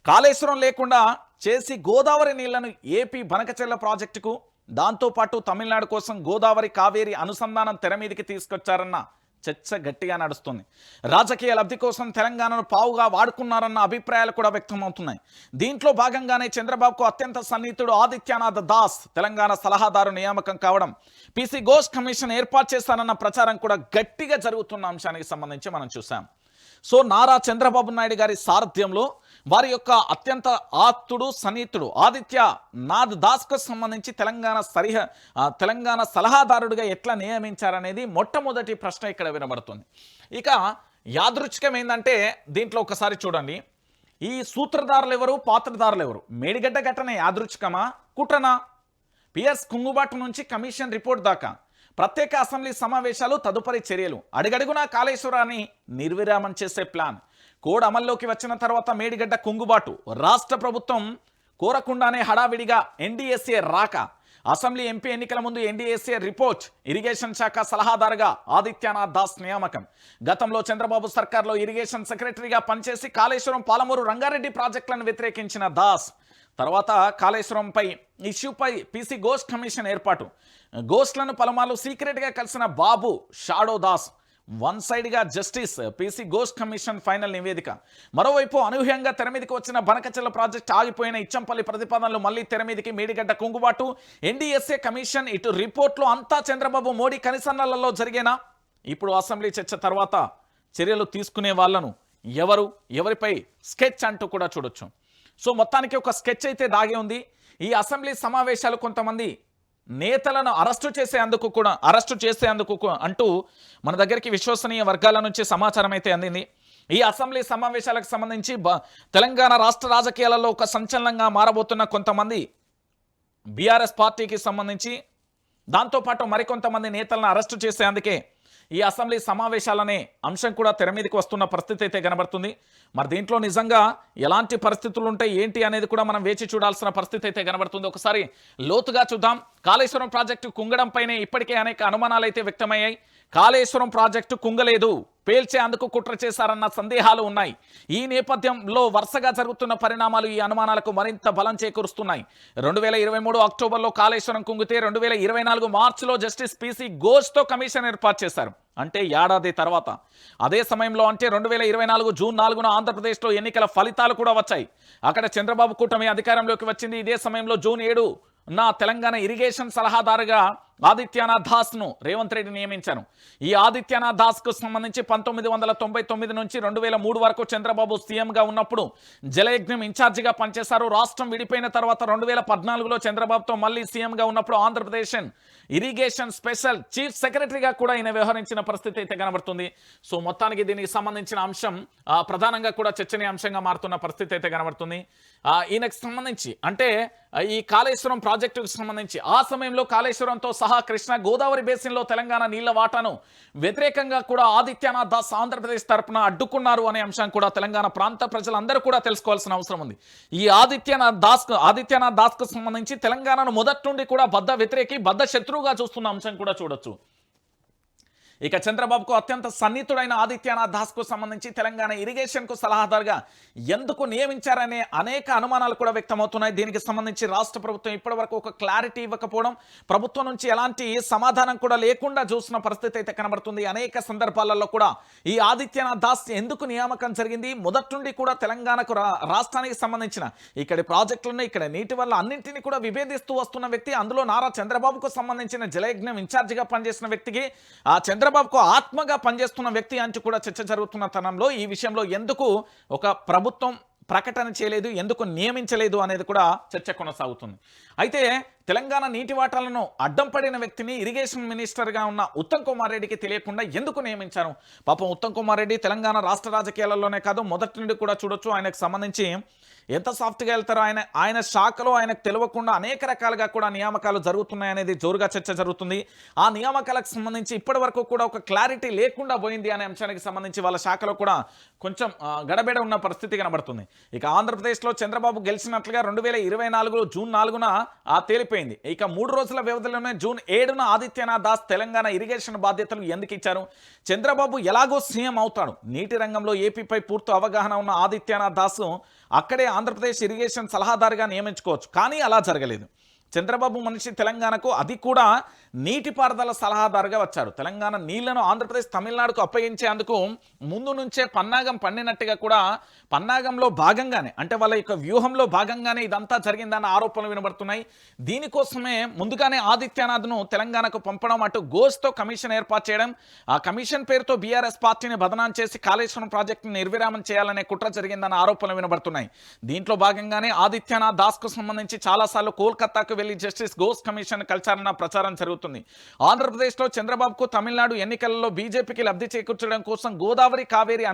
కాళేశ్వరం లేకుండా చేసి గోదావరి నీళ్లను ఏపీ బనకచెర్ల ప్రాజెక్టుకు, దాంతోపాటు తమిళనాడు కోసం గోదావరి కావేరి అనుసంధానం తెర మీదికి తీసుకొచ్చారన్న చర్చ గట్టిగా నడుస్తుంది. రాజకీయ లబ్ధి కోసం తెలంగాణను పావుగా వాడుకున్నారన్న అభిప్రాయాలు కూడా వ్యక్తమవుతున్నాయి. దీంట్లో భాగంగానే చంద్రబాబుకు అత్యంత సన్నిహితుడు ఆదిత్యనాథ్ దాస్ తెలంగాణ సలహాదారు నియామకం కావడం, పీసీ ఘోష్ కమిషన్ ఏర్పాటు చేస్తానన్న ప్రచారం కూడా గట్టిగా జరుగుతున్న అంశానికి సంబంధించి మనం చూసాం. సో నారా చంద్రబాబు నాయుడు గారి సారథ్యంలో వారి యొక్క అత్యంత ఆప్తుడు, సన్నిహితుడు ఆదిత్యనాథ్ దాస్కు సంబంధించి తెలంగాణ సలహాదారుడిగా ఎట్లా నియమించారనేది మొట్టమొదటి ప్రశ్న ఇక్కడ వినబడుతుంది. ఇక యాదృచ్ఛికం ఏంటంటే దీంట్లో ఒకసారి చూడండి, ఈ సూత్రధారులు ఎవరు, పాత్రధారులు ఎవరు? మేడిగడ్డ ఘటన యాదృచ్ఛికమా, కుట్రనా? పిఎస్ కుంగుబాటు నుంచి కమిషన్ రిపోర్ట్ దాకా ప్రత్యేక అసెంబ్లీ సమావేశాలు, తదుపరి చర్యలు, అడుగడుగునా కాళేశ్వరాన్ని నిర్విరామం చేసే ప్లాన్. కోడ్ అమల్లోకి వచ్చిన తర్వాత మేడిగడ్డ కుంగుబాటు, రాష్ట్ర ప్రభుత్వం కోరకుండానే హడావిడిగా ఎన్డీఎస్ఏ రాక, అసెంబ్లీ ఎంపీ ఎన్నికల ముందు ఎన్డీఎస్ఏ రిపోర్ట్, ఇరిగేషన్ శాఖ సలహాదారుగా ఆదిత్యనాథ్ దాస్ నియామకం. గతంలో చంద్రబాబు సర్కార్లో ఇరిగేషన్ సెక్రటరీగా పనిచేసి కాళేశ్వరం, పాలమూరు, రంగారెడ్డి ప్రాజెక్టులను వ్యతిరేకించిన దాస్ తర్వాత కాళేశ్వరంపై ఇష్యూపై పీసీ ఘోష్ కమిషన్ ఏర్పాటు, ఘోష్లను పలుమార్లు సీక్రెట్గా కలిసిన బాబు షాడో దాస్, వన్ సైడ్గా justice PC Ghosh commission final నివేదిక. మరోవైపు అనూహ్యంగా తెరమీదికి వచ్చిన బనకచెర్ల ప్రాజెక్టు, ఆగిపోయిన ఇచ్చంపల్లి ప్రతిపాదనలు మళ్లీ తెరమీదికి, మేడిగడ్డ కుంగుబాటు, ఎన్డీఎస్ఏ కమిషన్, ఇటు రిపోర్ట్లు అంతా చంద్రబాబు, మోడీ కనిసన్నలలో జరిగేనా? ఇప్పుడు అసెంబ్లీ చర్చ తర్వాత చర్యలు తీసుకునే వాళ్లను ఎవరిపై స్కెచ్ అంటూ కూడా చూడొచ్చు. సో మొత్తానికి ఒక స్కెచ్ అయితే దాగి ఉంది. ఈ అసెంబ్లీ సమావేశాలు కొంతమంది నేతలను అరెస్టు చేసేందుకు అంటూ మన దగ్గరికి విశ్వసనీయ వర్గాల నుంచి సమాచారం అయితే అందింది. ఈ అసెంబ్లీ సమావేశాలకు సంబంధించి తెలంగాణ రాష్ట్ర రాజకీయాలలో ఒక సంచలనంగా మారబోతున్న కొంతమంది బీఆర్ఎస్ పార్టీకి సంబంధించి, దాంతోపాటు మరికొంతమంది నేతలను అరెస్టు చేసేందుకే ఈ అసెంబ్లీ సమావేశాలనే అంశం కూడా తెర మీదకి వస్తున్న పరిస్థితి అయితే కనబడుతుంది. మరి దీంట్లో నిజంగా ఎలాంటి పరిస్థితులు ఉంటాయి ఏంటి అనేది కూడా మనం వేచి చూడాల్సిన పరిస్థితి అయితే కనబడుతుంది. ఒకసారి లోతుగా చూద్దాం. కాళేశ్వరం ప్రాజెక్టు కుంగడంపైనే ఇప్పటికే అనేక అనుమానాలు అయితే వ్యక్తమయ్యాయి. కాళేశ్వరం ప్రాజెక్టు కుంగలేదు, పేల్చేందుకు కుట్ర చేశారన్న సందేహాలు ఉన్నాయి. ఈ నేపథ్యంలో వరుసగా జరుగుతున్న పరిణామాలు ఈ అనుమానాలకు మరింత బలం చేకూరుస్తున్నాయి. 2023 అక్టోబర్లో కాళేశ్వరం కుంగితే 2024 మార్చిలో జస్టిస్ పీసీ ఘోష్తో కమిషన్ ఏర్పాటు చేశారు. అంటే ఏడాది తర్వాత. అదే సమయంలో అంటే 2024 జూన్ 4న ఆంధ్రప్రదేశ్లో ఎన్నికల ఫలితాలు కూడా వచ్చాయి. అక్కడ చంద్రబాబు కూటమి అధికారంలోకి వచ్చింది. ఇదే సమయంలో జూన్ 7 నా తెలంగాణ ఇరిగేషన్ సలహాదారుగా ఆదిత్యనాథ్ దాస్ను రేవంత్ రెడ్డి నియమించారు. ఈ ఆదిత్యనాథ్ దాస్కు సంబంధించి 1999 నుంచి 2003 వరకు చంద్రబాబు సీఎంగా ఉన్నప్పుడు జలయజ్ఞం ఇన్ఛార్జిగా పనిచేశారు. రాష్ట్రం విడిపోయిన తర్వాత 2014లో చంద్రబాబుతో మళ్ళీ సీఎంగా ఉన్నప్పుడు ఆంధ్రప్రదేశ్ ఇరిగేషన్ స్పెషల్ చీఫ్ సెక్రటరీగా కూడా ఈయన వ్యవహరించిన పరిస్థితి అయితే కనబడుతుంది. సో మొత్తానికి దీనికి సంబంధించిన అంశం ప్రధానంగా కూడా చర్చనీయాంశంగా మారుతున్న పరిస్థితి అయితే కనబడుతుంది. ఈయనకు సంబంధించి అంటే ఈ కాళేశ్వరం ప్రాజెక్టుకు సంబంధించి ఆ సమయంలో కాళేశ్వరంతో సహా కృష్ణా గోదావరి బేసిన్లో తెలంగాణ నీళ్ల వాటాను వ్యతిరేకంగా కూడా ఆదిత్యనాథ్ దాస్ ఆంధ్రప్రదేశ్ తరపున అడ్డుకున్నారు అనే అంశం కూడా తెలంగాణ ప్రాంత ప్రజలందరూ కూడా తెలుసుకోవాల్సిన అవసరం ఉంది. ఈ ఆదిత్యనాథ్ దాస్కు సంబంధించి తెలంగాణను మొదటి నుండి కూడా బద్ద వ్యతిరేకి బద్ద శత్రువుగా చూస్తున్న అంశం కూడా చూడొచ్చు. ఇక చంద్రబాబుకు అత్యంత సన్నిహితుడైన ఆదిత్యనాథ్ దాస్కు సంబంధించి తెలంగాణ ఇరిగేషన్కు సలహాదారుగా ఎందుకు నియమించారనే అనేక అనుమానాలు కూడా వ్యక్తమవుతున్నాయి. దీనికి సంబంధించి రాష్ట్ర ప్రభుత్వం ఇప్పటివరకు ఒక క్లారిటీ ఇవ్వకపోవడం, ప్రభుత్వం నుంచి ఎలాంటి సమాధానం కూడా లేకుండా చూసిన పరిస్థితి అయితే కనబడుతుంది. అనేక సందర్భాలలో కూడా ఈ ఆదిత్యనాథ్ దాస్ ఎందుకు నియామకం జరిగింది, మొదటి నుండి కూడా తెలంగాణకు రాష్ట్రానికి సంబంధించిన ఇక్కడి ప్రాజెక్టులను ఇక్కడ నీటి వల్ల అన్నింటినీ కూడా విభేదిస్తూ వస్తున్న వ్యక్తి, అందులో నారా చంద్రబాబుకు సంబంధించిన జలయజ్ఞం ఇన్ఛార్జిగా పనిచేసిన వ్యక్తికి ఆ చంద్రబాబుకు ఆత్మగా పనిచేస్తున్న వ్యక్తి అంటూ కూడా చర్చ జరుగుతున్న తరుణంలో ఈ విషయంలో ఎందుకు ఒక ప్రభుత్వం ప్రకటన చేయలేదు, ఎందుకు నియమించలేదు అనేది కూడా చర్చ కొనసాగుతుంది. అయితే తెలంగాణ నీటి వాటాలను అడ్డం పడిన వ్యక్తిని ఇరిగేషన్ మినిస్టర్గా ఉన్న ఉత్తమ్ కుమార్ రెడ్డికి తెలియకుండా ఎందుకు నియమించారు? పాపం ఉత్తమ్ కుమార్ రెడ్డి తెలంగాణ రాష్ట్ర రాజకీయాలలోనే కాదు మొదటి నుండి కూడా చూడొచ్చు ఆయనకు సంబంధించి ఎంత సాఫ్ట్గా వెళ్తారో, ఆయన శాఖలో ఆయనకు తెలియకుండా అనేక రకాలుగా కూడా నియామకాలు జరుగుతున్నాయనేది జోరుగా చర్చ జరుగుతుంది. ఆ నియామకాలకు సంబంధించి ఇప్పటి వరకు కూడా ఒక క్లారిటీ లేకుండా పోయింది అనే అంశానికి సంబంధించి వాళ్ళ శాఖలో కూడా కొంచెం గడబిడ ఉన్న పరిస్థితి కనబడుతుంది. ఇక ఆంధ్రప్రదేశ్లో చంద్రబాబు గెలిచినట్లుగా 2024 జూన్ 4న తేలిపోయింది. ఇక 3 రోజుల వ్యవధిలోనే జూన్ 7న ఆదిత్యనాథ్ దాస్ తెలంగాణ ఇరిగేషన్ బాధ్యతలు ఎందుకు ఇచ్చారు? చంద్రబాబు ఎలాగో సీఎం అవుతాడు, నీటి రంగంలో ఏపీపై పూర్తి అవగాహన ఉన్న ఆదిత్యనాథ్ దాస్ అక్కడే ఆంధ్రప్రదేశ్ ఇరిగేషన్ సలహాదారుగా నియమించుకోవచ్చు. కానీ అలా జరగలేదు. చంద్రబాబు మనిషి తెలంగాణకు, అది కూడా నీటిపారుదల సలహాదారుగా వచ్చారు. తెలంగాణ నీళ్లను ఆంధ్రప్రదేశ్ తమిళనాడుకు అప్పగించేందుకు ముందు నుంచే పన్నాగం పండినట్టుగా కూడా పన్నాగంలో భాగంగానే, అంటే వాళ్ళ యొక్క వ్యూహంలో భాగంగానే ఇదంతా జరిగిందన్న ఆరోపణలు వినబడుతున్నాయి. దీనికోసమే ముందుగానే ఆదిత్యనాథ్ను తెలంగాణకు పంపడం, అటు గోస్తో కమిషన్ ఏర్పాటు చేయడం, ఆ కమిషన్ పేరుతో బీఆర్ఎస్ పార్టీని బదనాం చేసి కాళేశ్వరం ప్రాజెక్టును నిర్విరామం చేయాలనే కుట్ర జరిగిందన్న ఆరోపణలు వినబడుతున్నాయి. దీంట్లో భాగంగానే ఆదిత్యనాథ్ దాస్కు సంబంధించి చాలాసార్లు కోల్కతాకు వెళ్లి జస్టిస్ ఘోష్ కమిషన్ కలిశారన్న ప్రచారం జరుగుతుంది. ఆంధ్రప్రదేశ్లో చంద్రబాబుకు తమిళనాడు ఎన్నికలలో బీజేపీకి లబ్ధి చేకూర్చడం కోసం గోదావరి కావేరి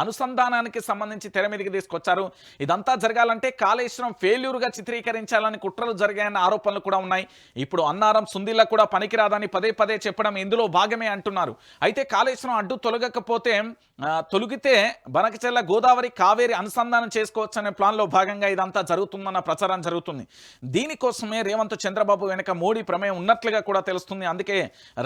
అనుసంధానానికి సంబంధించి తెర మీదకి తీసుకొచ్చారు. ఇదంతా జరగాలంటే కాళేశ్వరం ఫెయిల్యూర్గా చిత్రీకరించాలని కుట్రలు జరిగాయన్న ఆరోపణలు కూడా ఉన్నాయి. ఇప్పుడు అన్నారం సుందిల్ల కూడా పనికిరాదని పదే పదే చెప్పడం ఇందులో భాగమే అంటున్నారు. అయితే కాళేశ్వరం అడ్డు తొలగితే బనకచెర్ల గోదావరి కావేరి అనుసంధానం చేసుకోవచ్చనే ప్లాన్లో భాగంగా ఇదంతా జరుగుతుందన్న ప్రచారం జరుగుతుంది. దీనికోసమే రేవంత్ చంద్రబాబు వెనుక మోడీ ప్రమేయం ఉన్నట్లుగా కూడా తెలుస్తుంది. అందుకే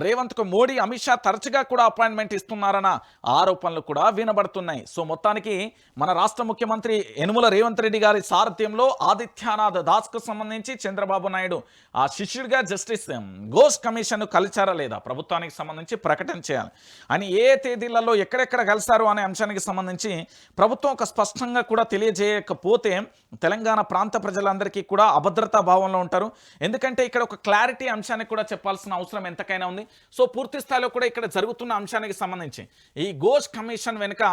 రేవంత్కు మోడీ, అమిత్ షా తరచుగా కూడా అపాయింట్మెంట్ ఇస్తున్నారన్న ఆరోపణలు కూడా వినబడుతున్నాయి. సో మొత్తానికి మన రాష్ట్ర ముఖ్యమంత్రి యనుమల రేవంత్ రెడ్డి గారి సారథ్యంలో ఆదిత్యనాథ్ దాస్కు సంబంధించి చంద్రబాబు నాయుడు ఆ శిష్యుడిగా జస్టిస్ ఘోష్ కమిషన్ కలిచారా లేదా ప్రభుత్వానికి సంబంధించి ప్రకటన చేయాలి అని, ఏ తేదీలలో ఎక్కడెక్కడ కలిసారు అనే అంశానికి సంబంధించి ప్రభుత్వం ఒక స్పష్టంగా కూడా తెలియజేయకపోతే తెలంగాణ ప్రాంత ప్రజలందరికీ కూడా అభద్రతా భావంలో ఉంటారు. ఎందుకంటే ఇక్కడ ఒక క్లారిటీ అంశానికి కూడా చెప్పాల్సిన అవసరం ఎంతకైనా ఉంది. సో పూర్తి స్థాయిలో కూడా ఇక్కడ జరుగుతున్న అంశానికి సంబంధించి ఈ ఘోష్ కమిషన్ వెనుక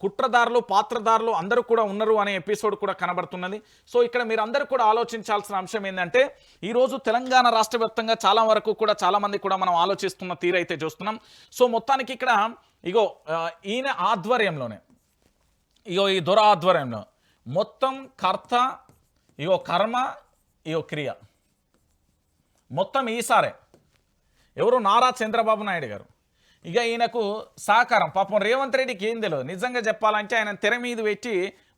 కుట్రదారులు, పాత్రదారులు అందరూ కూడా ఉన్నారు అనే ఎపిసోడ్ కూడా కనబడుతున్నది. సో ఇక్కడ మీరు అందరూ కూడా ఆలోచించాల్సిన అంశం ఏంటంటే, ఈరోజు తెలంగాణ రాష్ట్ర వ్యాప్తంగా చాలా వరకు కూడా చాలామంది కూడా మనం ఆలోచిస్తున్న తీరైతే చూస్తున్నాం. సో మొత్తానికి ఇక్కడ ఈయన ఆధ్వర్యంలోనే, ఈ దొర ఆధ్వర్యంలో మొత్తం కర్త, కర్మ, క్రియ మొత్తం ఈసారే ఎవరు? నారా చంద్రబాబు నాయుడు గారు. ఇక ఈయనకు సహకారం పాపం రేవంత్ రెడ్డికి ఏం తెలియదు. నిజంగా చెప్పాలంటే ఆయన తెర మీద పెట్టి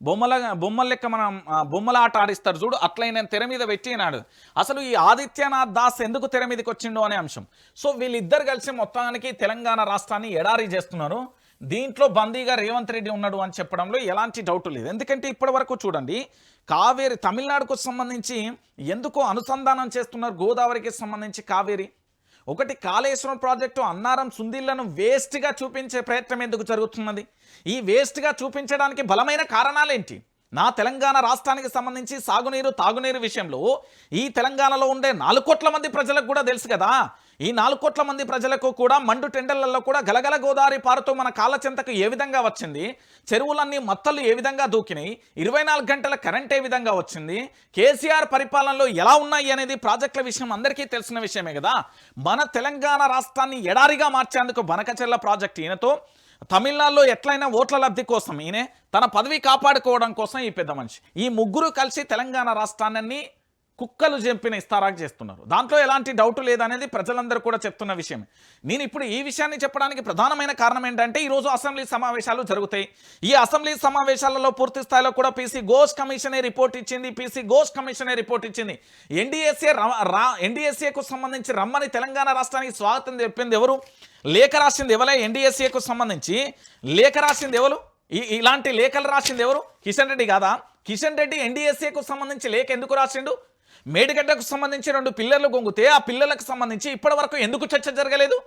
బొమ్మల లెక్క మనం బొమ్మల ఆట ఆడిస్తారు చూడు, అట్లా ఆయన తెర మీద పెట్టినాడు. అసలు ఈ ఆదిత్యనాథ్ దాస్ ఎందుకు తెర మీదకి వచ్చిండో అనే అంశం. సో వీళ్ళిద్దరు కలిసి మొత్తానికి తెలంగాణ రాష్ట్రాన్ని ఎడారీ చేస్తున్నారు. దీంట్లో బందీగా రేవంత్ రెడ్డి ఉన్నాడు అని చెప్పడంలో ఎలాంటి డౌట్ లేదు. ఎందుకంటే ఇప్పటి వరకు చూడండి, కావేరి తమిళనాడుకు సంబంధించి ఎందుకో అనుసంధానం చేస్తున్నారు గోదావరికి సంబంధించి కావేరి. ఒకటి కాళేశ్వరం ప్రాజెక్టు అన్నారం సుందిళ్లను వేస్ట్గా చూపించే ప్రయత్నం ఎందుకు జరుగుతున్నది? ఈ వేస్ట్గా చూపించడానికి బలమైన కారణాలేంటి? నా తెలంగాణ రాష్ట్రానికి సంబంధించి సాగునీరు, తాగునీరు విషయంలో ఈ తెలంగాణలో ఉండే 4 కోట్ల మంది ప్రజలకు కూడా తెలుసు కదా. ఈ 4 కోట్ల మంది ప్రజలకు కూడా మండు టెండర్లలో కూడా గలగల గోదావరి పారుతూ మన కాళ్ళ చెంతకు ఏ విధంగా వచ్చింది, చెరువులన్నీ మత్తలు ఏ విధంగా దూకినాయి, 24 గంటల కరెంట్ ఏ విధంగా వచ్చింది, కేసీఆర్ పరిపాలనలో ఎలా ఉన్నాయి అనేది ప్రాజెక్టుల విషయం అందరికీ తెలిసిన విషయమే కదా. మన తెలంగాణ రాష్ట్రాన్ని ఎడారిగా మార్చేందుకు బనకచెర్ల ప్రాజెక్టు ఈయనతో, తమిళనాడులో ఎట్లయినా ఓట్ల లబ్ధి కోసం ఈయనే, తన పదవి కాపాడుకోవడం కోసం ఈ పెద్ద మనిషి, ఈ ముగ్గురు కలిసి తెలంగాణ రాష్ట్రాన్ని కుక్కలు జంపిన ఇస్తారాకు చేస్తున్నారు. దాంట్లో ఎలాంటి డౌట్ లేదనేది ప్రజలందరూ కూడా చెప్తున్న విషయమే. నేను ఇప్పుడు ఈ విషయాన్ని చెప్పడానికి ప్రధానమైన కారణం ఏంటంటే ఈరోజు అసెంబ్లీ సమావేశాలు జరుగుతాయి. ఈ అసెంబ్లీ సమావేశాలలో పూర్తి స్థాయిలో కూడా పీసీ ఘోష్ కమిషనే రిపోర్ట్ ఇచ్చింది. ఎన్డీఎస్ఏకు సంబంధించి రమ్మని తెలంగాణ రాష్ట్రానికి స్వాగతం చెప్పింది ఎవరు? లేఖ రాసింది ఎవరే? ఎన్డీఎస్ఏకు సంబంధించి లేఖ రాసింది ఎవరు? ఇలాంటి లేఖలు రాసింది ఎవరు? కిషన్ రెడ్డి కాదా? కిషన్ రెడ్డి ఎన్డీఎస్ఏకు సంబంధించి లేఖ ఎందుకు రాసిండు? మేడిగడ్డకు సంబంధించి 2 పిల్లర్లు గొంగితే ఆ పిల్లలకు సంబంధించి ఇప్పటి వరకు ఎందుకు చర్చ జరగలేదు?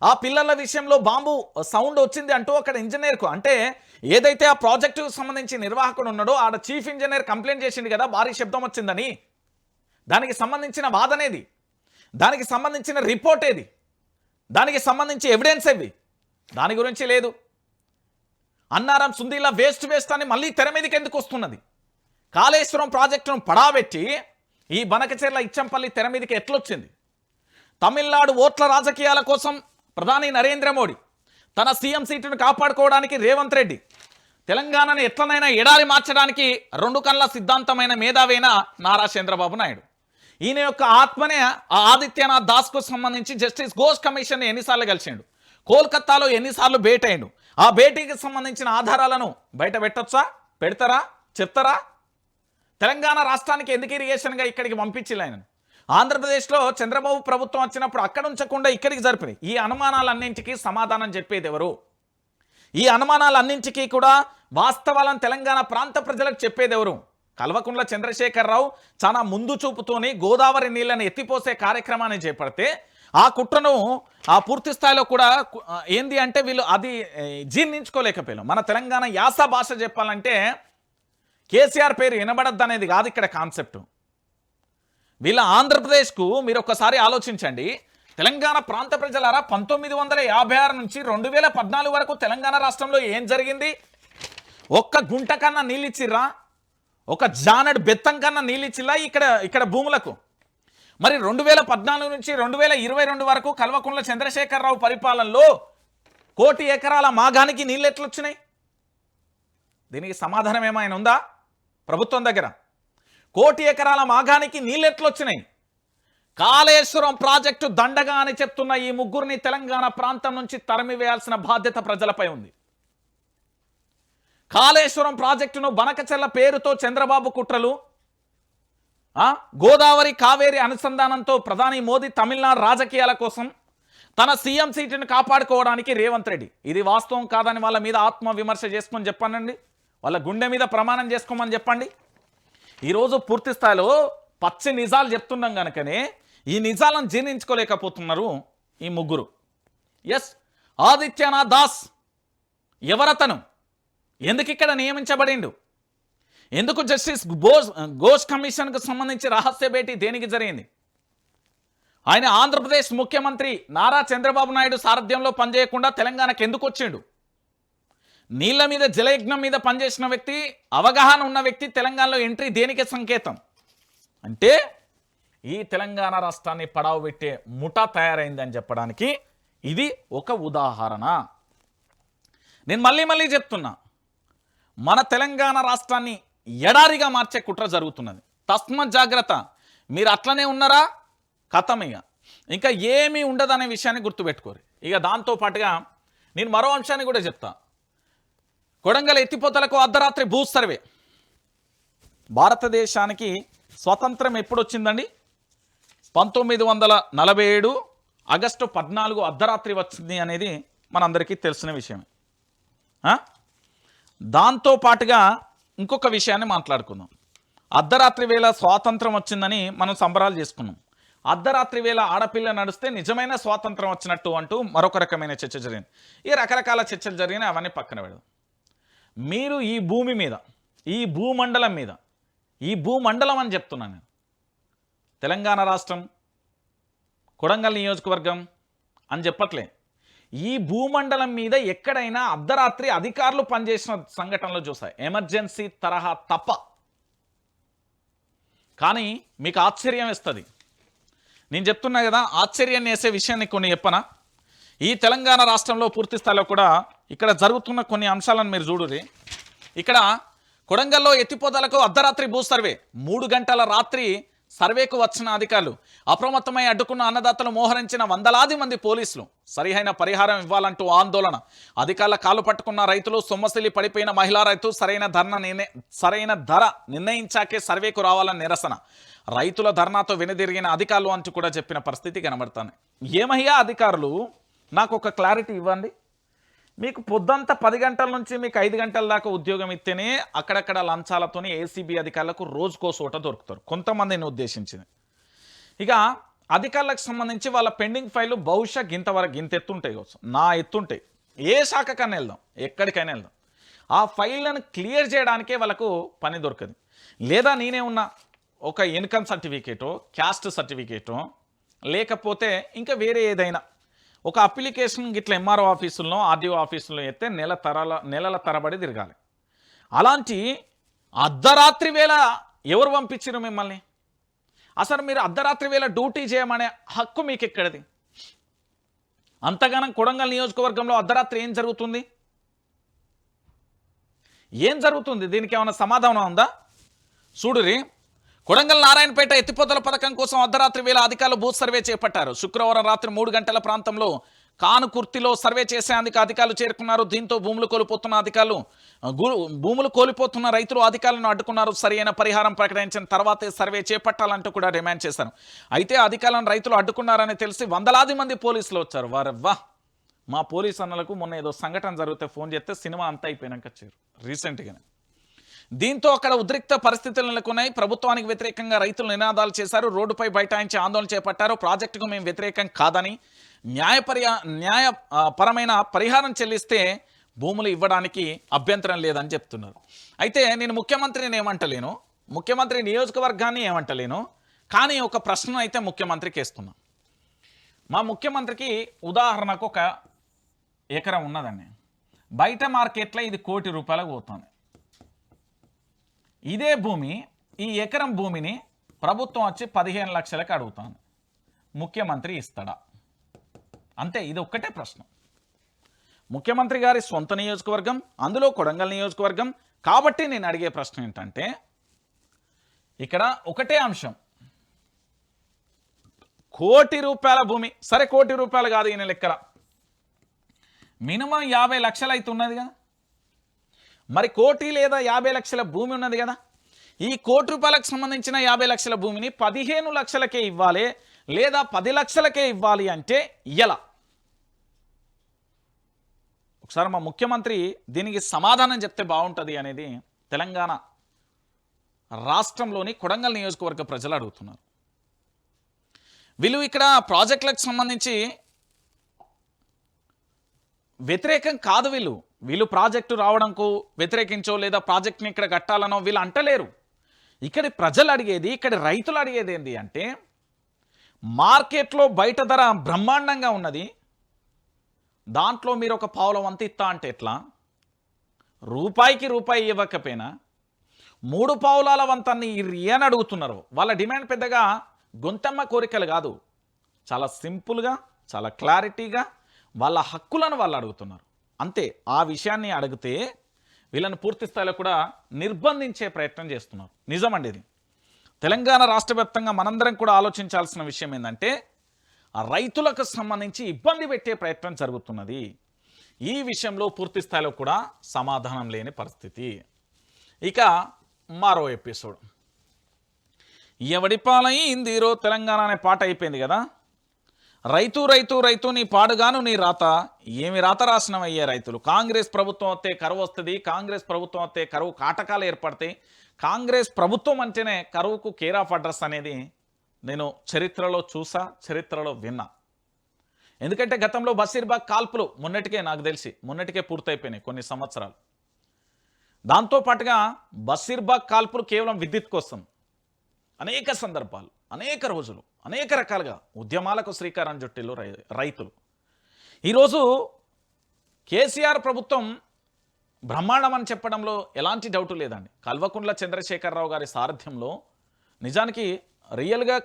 ఆ పిల్లల విషయంలో బాంబు సౌండ్ వచ్చింది అంటూ అక్కడ ఇంజనీర్కు, అంటే ఏదైతే ఆ ప్రాజెక్టుకు సంబంధించి నిర్వాహకుడు ఉన్నాడో ఆడ చీఫ్ ఇంజనీర్ కంప్లైంట్ చేసింది కదా భారీ శబ్దం వచ్చిందని. దానికి సంబంధించిన వాదనేది, దానికి సంబంధించిన రిపోర్ట్ ఏది, దానికి సంబంధించి ఎవిడెన్స్ ఏవి? దాని గురించి లేదు. అన్నారం సుందీలా వేస్ట్ అని మళ్ళీ తెర మీదకి ఎందుకు వస్తున్నది? కాళేశ్వరం ప్రాజెక్టును పడాబెట్టి ఈ బనకచెర్ల ఇచ్చంపల్లి తెర మీదకి ఎట్లొచ్చింది? తమిళనాడు ఓట్ల రాజకీయాల కోసం ప్రధాని నరేంద్ర మోడీ, తన సీఎం సీటును కాపాడుకోవడానికి రేవంత్ రెడ్డి, తెలంగాణను ఎట్లనైనా ఎడారి మార్చడానికి 2 కళ్ళ సిద్ధాంతమైన మేధావైన నారా చంద్రబాబు నాయుడు. ఈయన యొక్క ఆత్మనే ఆదిత్యనాథ్ దాస్కు సంబంధించి జస్టిస్ ఘోష్ కమిషన్ ఎన్నిసార్లు కలిసిండు, కోల్కతాలో ఎన్నిసార్లు భేటీ అయిండు, ఆ భేటీకి సంబంధించిన ఆధారాలను బయట పెట్టొచ్చా? పెడతారా? చెప్తారా? తెలంగాణ రాష్ట్రానికి ఎందుకు ఇరిగేషన్గా ఇక్కడికి పంపించిల్లు ఆయన? ఆంధ్రప్రదేశ్లో చంద్రబాబు ప్రభుత్వం వచ్చినప్పుడు అక్కడ ఉంచకుండా ఇక్కడికి జరిపినాయి. ఈ అనుమానాలన్నింటికీ సమాధానం చెప్పేది ఎవరు? ఈ అనుమానాలన్నింటికీ కూడా వాస్తవాలను తెలంగాణ ప్రాంత ప్రజలకు చెప్పేది ఎవరు? కల్వకుంట్ల చంద్రశేఖరరావు చాలా ముందు చూపుతోని గోదావరి నీళ్లను ఎత్తిపోసే కార్యక్రమాన్ని చేపడితే ఆ కుట్రను ఆ పూర్తి స్థాయిలో కూడా ఏంది అంటే వీళ్ళు అది జీర్ణించుకోలేకపోయారు. మన తెలంగాణ యాస భాష చెప్పాలంటే కేసీఆర్ పేరు వినబడద్దు అనేది కాదు ఇక్కడ కాన్సెప్ట్. వీళ్ళ ఆంధ్రప్రదేశ్కు మీరు ఒక్కసారి ఆలోచించండి. తెలంగాణ ప్రాంత ప్రజలారా 1956 నుంచి 2014 వరకు తెలంగాణ రాష్ట్రంలో ఏం జరిగింది? ఒక్క గుంట కన్నా నీళ్ళిచ్చిర్రా? ఒక జానెడ్ బెత్తం కన్నా నీళ్ళిచ్చిల్లా ఇక్కడ భూములకు? మరి 2014 నుంచి 2022 వరకు కల్వకుంట్ల చంద్రశేఖరరావు పరిపాలనలో 1 కోటి ఎకరాల మాగానికి నీళ్ళు ఎట్లొచ్చినాయి? దీనికి సమాధానం ఏమైనా ఉందా ప్రభుత్వం దగ్గర? 1 కోటి ఎకరాల మాగానికి నీళ్ళు ఎట్లొచ్చినాయి? కాళేశ్వరం ప్రాజెక్టు దండగా అని చెప్తున్న ఈ ముగ్గురిని తెలంగాణ ప్రాంతం నుంచి తరిమివేయాల్సిన బాధ్యత ప్రజలపై ఉంది. కాళేశ్వరం ప్రాజెక్టును బనకచెర్ల పేరుతో చంద్రబాబు కుట్రలు, గోదావరి కావేరి అనుసంధానంతో ప్రధాని మోదీ తమిళనాడు రాజకీయాల కోసం, తన సీఎం సీటును కాపాడుకోవడానికి రేవంత్ రెడ్డి. ఇది వాస్తవం కాదని వాళ్ళ మీద ఆత్మవిమర్శ చేసుకొని చెప్పండి, వాళ్ళ గుండె మీద ప్రమాణం చేసుకోమని చెప్పండి. ఈరోజు పూర్తి స్థాయిలో పచ్చి నిజాలు చెప్తున్నాం కనుకనే ఈ నిజాలను జీర్ణించుకోలేకపోతున్నారు ఈ ముగ్గురు. ఎస్, ఆదిత్యనాథ్ దాస్ ఎవరతను? ఎందుకు ఇక్కడ నియమించబడిండు? ఎందుకు జస్టిస్ ఘోష్ కమిషన్కు సంబంధించి రహస్య భేటీ దేనికి జరిగింది? ఆయన ఆంధ్రప్రదేశ్ ముఖ్యమంత్రి నారా చంద్రబాబు నాయుడు సారథ్యంలో పనిచేయకుండా తెలంగాణకు ఎందుకు వచ్చిండు? నీళ్ల మీద జలయజ్ఞం మీద పనిచేసిన వ్యక్తి, అవగాహన ఉన్న వ్యక్తి తెలంగాణలో ఎంట్రీ దేనికి సంకేతం? అంటే ఈ తెలంగాణ రాష్ట్రాన్ని పడావు పెట్టే ముఠా తయారైందని చెప్పడానికి ఇది ఒక ఉదాహరణ. నేను మళ్ళీ చెప్తున్నా, మన తెలంగాణ రాష్ట్రాన్ని ఎడారిగా మార్చే కుట్ర జరుగుతున్నది. తస్మత్ జాగ్రత్త. మీరు అట్లనే ఉన్నారా? కథం. ఇంకా ఏమీ ఉండదనే విషయాన్ని గుర్తుపెట్టుకోరు. ఇక దాంతోపాటుగా నేను మరో అంశాన్ని కూడా చెప్తా. కొడంగల్ ఎత్తిపోతలకు అర్ధరాత్రి భూ సర్వే. భారతదేశానికి స్వతంత్రం ఎప్పుడు వచ్చిందండి? 1947 ఆగస్టు 14 అర్ధరాత్రి వచ్చింది అనేది మనందరికీ తెలిసిన విషయమే. దాంతోపాటుగా ఇంకొక విషయాన్ని మాట్లాడుకుందాం. అర్ధరాత్రి వేళ స్వాతంత్రం వచ్చిందని మనం సంబరాలు చేసుకున్నాం. అర్ధరాత్రి వేళ ఆడపిల్ల నడిస్తే నిజమైన స్వాతంత్రం వచ్చినట్టు అంటూ మరొక రకమైన చర్చ జరిగింది. ఈ రకరకాల చర్చలు జరిగినాయి, అవన్నీ పక్కన పెడదాం. మీరు ఈ భూమి మీద, ఈ భూమండలం మీద, ఈ భూమండలం అని చెప్తున్నాను నేను, తెలంగాణ రాష్ట్రం, కొడంగల్ నియోజకవర్గం అని చెప్పట్లే. ఈ భూమండలం మీద ఎక్కడైనా అర్ధరాత్రి అధికారులు పనిచేసిన సంఘటనలు చూసాయి, ఎమర్జెన్సీ తరహా తప్ప. కానీ మీకు ఆశ్చర్యం వేస్తుంది. నేను చెప్తున్నా కదా, ఆశ్చర్యాన్ని వేసే విషయాన్ని కొన్ని చెప్పనా. ఈ తెలంగాణ రాష్ట్రంలో పూర్తి స్థాయిలో కూడా ఇక్కడ జరుగుతున్న కొన్ని అంశాలను మీరు చూడుర్రి. ఇక్కడ కొడంగల్లో ఎత్తిపోతలకు అర్ధరాత్రి భూ సర్వే, 3 గంటల రాత్రి సర్వేకు వచ్చిన అధికారులు, అప్రమత్తమై అడ్డుకున్న అన్నదాతలు మోహరించిన వందలాది మంది పోలీసులు, సరిహైన పరిహారం ఇవ్వాలంటూ ఆందోళన, అధికారుల కాలు పట్టుకున్న రైతులు, సొమ్మసిల్లి పడిపోయిన మహిళా రైతు, సరైన ధర నిర్ణయించాకే సర్వేకు రావాలని నిరసన, రైతుల ధర్నాతో వెనుదిరిగిన అధికారులు అంటూ కూడా చెప్పిన పరిస్థితి కనబడుతుంది. ఏమయ్యా అధికారులు, నాకు ఒక క్లారిటీ ఇవ్వండి. మీకు పొద్దంతా 10 గంటల నుంచి మీకు 5 గంటల దాకా ఉద్యోగం ఇస్తేనే అక్కడక్కడ లంచాలతోని ఏసీబీ అధికారులకు రోజుకో చోట దొరుకుతారు, కొంతమందిని ఉద్దేశించింది. ఇక అధికారులకు సంబంధించి వాళ్ళ పెండింగ్ ఫైళ్ళు బహుశా ఇంత ఎత్తుంటాయి కావచ్చు, నా ఎత్తుంటాయి. ఏ శాఖకైనా వెళ్దాం, ఎక్కడికైనా వెళ్దాం, ఆ ఫైళ్ళను క్లియర్ చేయడానికే వాళ్ళకు పని దొరకదు. లేదా నేనే ఉన్నా ఒక ఇన్కమ్ సర్టిఫికేటో, క్యాస్ట్ సర్టిఫికేటో, లేకపోతే ఇంకా వేరే ఏదైనా ఒక అప్లికేషన్ ఇట్లా ఎంఆర్ఓ ఆఫీసుల్లో, ఆర్డీఓ ఆఫీసుల్లో అయితే నెలల తరబడి తిరగాలి. అలాంటి అర్ధరాత్రి వేళ ఎవరు పంపించారు మిమ్మల్ని? అసలు మీరు అర్ధరాత్రి వేళ డ్యూటీ చేయమనే హక్కు మీకు ఎక్కడిది? అంతగానం కొడంగల్ నియోజకవర్గంలో అర్ధరాత్రి ఏం జరుగుతుంది? ఏం జరుగుతుంది? దీనికి ఏమైనా సమాధానం ఉందా? చూడురి, కొడంగల్ నారాయణపేట ఎత్తిపోతల పథకం కోసం అర్ధరాత్రి వేళ అధికారులు భూ సర్వే చేపట్టారు. శుక్రవారం రాత్రి 3 గంటల ప్రాంతంలో కానుకుర్తిలో సర్వే చేసేందుకు అధికారులు చేరుకున్నారు. దీంతో భూములు కోల్పోతున్న రైతులు అధికారులను అడ్డుకున్నారు. సరైన పరిహారం ప్రకటించిన తర్వాతే సర్వే చేపట్టాలంటూ కూడా డిమాండ్ చేశారు. అయితే అధికారులను రైతులు అడ్డుకున్నారని తెలిసి వందలాది మంది పోలీసులు వచ్చారు. వారవ్వా, మా పోలీసు అన్నలకు మొన్న ఏదో సంఘటన జరిగితే ఫోన్ చేస్తే సినిమా అంతా అయిపోయినాక వచ్చారు రీసెంట్గానే. దీంతో అక్కడ ఉద్రిక్త పరిస్థితులు నెలకొన్నాయి. ప్రభుత్వానికి వ్యతిరేకంగా రైతులు నినాదాలు చేశారు, రోడ్డుపై బైఠాయించి ఆందోళన చేపట్టారు. ప్రాజెక్టుకు మేము వ్యతిరేకం కాదని, న్యాయపరమైన పరిహారం చెల్లిస్తే భూములు ఇవ్వడానికి అభ్యంతరం లేదని చెప్తున్నారు. అయితే నేను ముఖ్యమంత్రిని ఏమంటలేను, ముఖ్యమంత్రి నియోజకవర్గాన్ని ఏమంటలేను, కానీ ఒక ప్రశ్న అయితే ముఖ్యమంత్రికి వేస్తున్నాం. మా ముఖ్యమంత్రికి ఉదాహరణకు ఒక ఎకరం ఉన్నదండి, బయట మార్కెట్లో ఇది ₹1 కోటి పోతుంది. ఇదే భూమి, ఈ ఎకరం భూమిని ప్రభుత్వం వచ్చి 15 లక్షలకు అడుగుతాను, ముఖ్యమంత్రి ఇస్తాడా? అంతే, ఇది ఒక్కటే ప్రశ్న. ముఖ్యమంత్రి గారి సొంత నియోజకవర్గం, అందులో కొడంగల్ నియోజకవర్గం కాబట్టి నేను అడిగే ప్రశ్న ఏంటంటే, ఇక్కడ ఒకటే అంశం, ₹1 కోటి భూమి, సరే ₹1 కోటి కాదు ఈయన లెక్కల, మినిమం 50 లక్షలు అయితే ఉన్నది కదా, మరి 1 కోటి లేదా 50 లక్షల భూమి ఉన్నది కదా. ఈ ₹1 కోటికి సంబంధించిన 50 లక్షల భూమిని 15 లక్షలకే ఇవ్వాలి లేదా 10 లక్షలకే ఇవ్వాలి అంటే ఎలా? ఒకసారి మా ముఖ్యమంత్రి దీనికి సమాధానం చెప్తే బాగుంటుంది అనేది తెలంగాణ రాష్ట్రంలోని కొడంగల్ నియోజకవర్గ ప్రజలు అడుగుతున్నారు. వీళ్ళు ఇక్కడ ప్రాజెక్టులకు సంబంధించి వ్యతిరేకం కాదు, వీళ్ళు ప్రాజెక్టు రావడంకు వ్యతిరేకించో లేదా ప్రాజెక్ట్ని ఇక్కడ కట్టాలనో వీళ్ళు అంటలేరు. ఇక్కడి ప్రజలు అడిగేది, ఇక్కడి రైతులు అడిగేది ఏంటి అంటే, మార్కెట్లో బయట ధర బ్రహ్మాండంగా ఉన్నది, దాంట్లో మీరు ఒక పావుల వంతు ఇస్తా అంటే ఎట్లా? రూపాయికి రూపాయి ఇవ్వకపోయినా 3 పావులాల వంతన్ని అని అడుగుతున్నారు. వాళ్ళ డిమాండ్ పెద్దగా గొంతమ్మ కోరికలు కాదు, చాలా సింపుల్గా, చాలా క్లారిటీగా వాళ్ళ హక్కులను వాళ్ళు అడుగుతున్నారు. అంతే, ఆ విషయాన్ని అడిగితే వీళ్ళని పూర్తి స్థాయిలో కూడా నిర్బంధించే ప్రయత్నం చేస్తున్నారు. నిజమండి ఇది. తెలంగాణ రాష్ట్ర వ్యాప్తంగా మనందరం కూడా ఆలోచించాల్సిన విషయం ఏంటంటే, రైతులకు సంబంధించి ఇబ్బంది పెట్టే ప్రయత్నం జరుగుతున్నది. ఈ విషయంలో పూర్తి స్థాయిలో కూడా సమాధానం లేని పరిస్థితి. ఇక మరో ఎపిసోడ్, ఎవడిపాలైందిరో తెలంగాణ అనే పాట అయిపోయింది కదా. రైతు రైతు రైతు నీ పాడుగాను నీ రాత, ఏమి రాత రాసినవయ్యే రైతులు. కాంగ్రెస్ ప్రభుత్వం వస్తే కరువు వస్తుంది, కాంగ్రెస్ ప్రభుత్వం వస్తే కరువు కాటకాలు ఏర్పడతాయి, కాంగ్రెస్ ప్రభుత్వం అంటేనే కరువుకు కేర్ ఆఫ్ అడ్రస్ అనేది నేను చరిత్రలో చూసా, చరిత్రలో విన్నా. ఎందుకంటే గతంలో బషీర్బాగ్ కాల్పులు నాకు తెలిసి మొన్నటికే పూర్తయిపోయినాయి కొన్ని సంవత్సరాలు. దాంతోపాటుగా బషీర్బాగ్ కాల్పులు కేవలం విద్యుత్ కోసం అనేక సందర్భాలు, అనేక రోజులు, అనేక రకాలుగా ఉద్యమాలకు శ్రీకారం చుట్టిల్లు రైతులు. ఈరోజు కేసీఆర్ ప్రభుత్వం బ్రహ్మాండం అని చెప్పడంలో ఎలాంటి డౌటు లేదండి. కల్వకుంట్ల చంద్రశేఖరరావు గారి సారథ్యంలో నిజానికి రియల్గా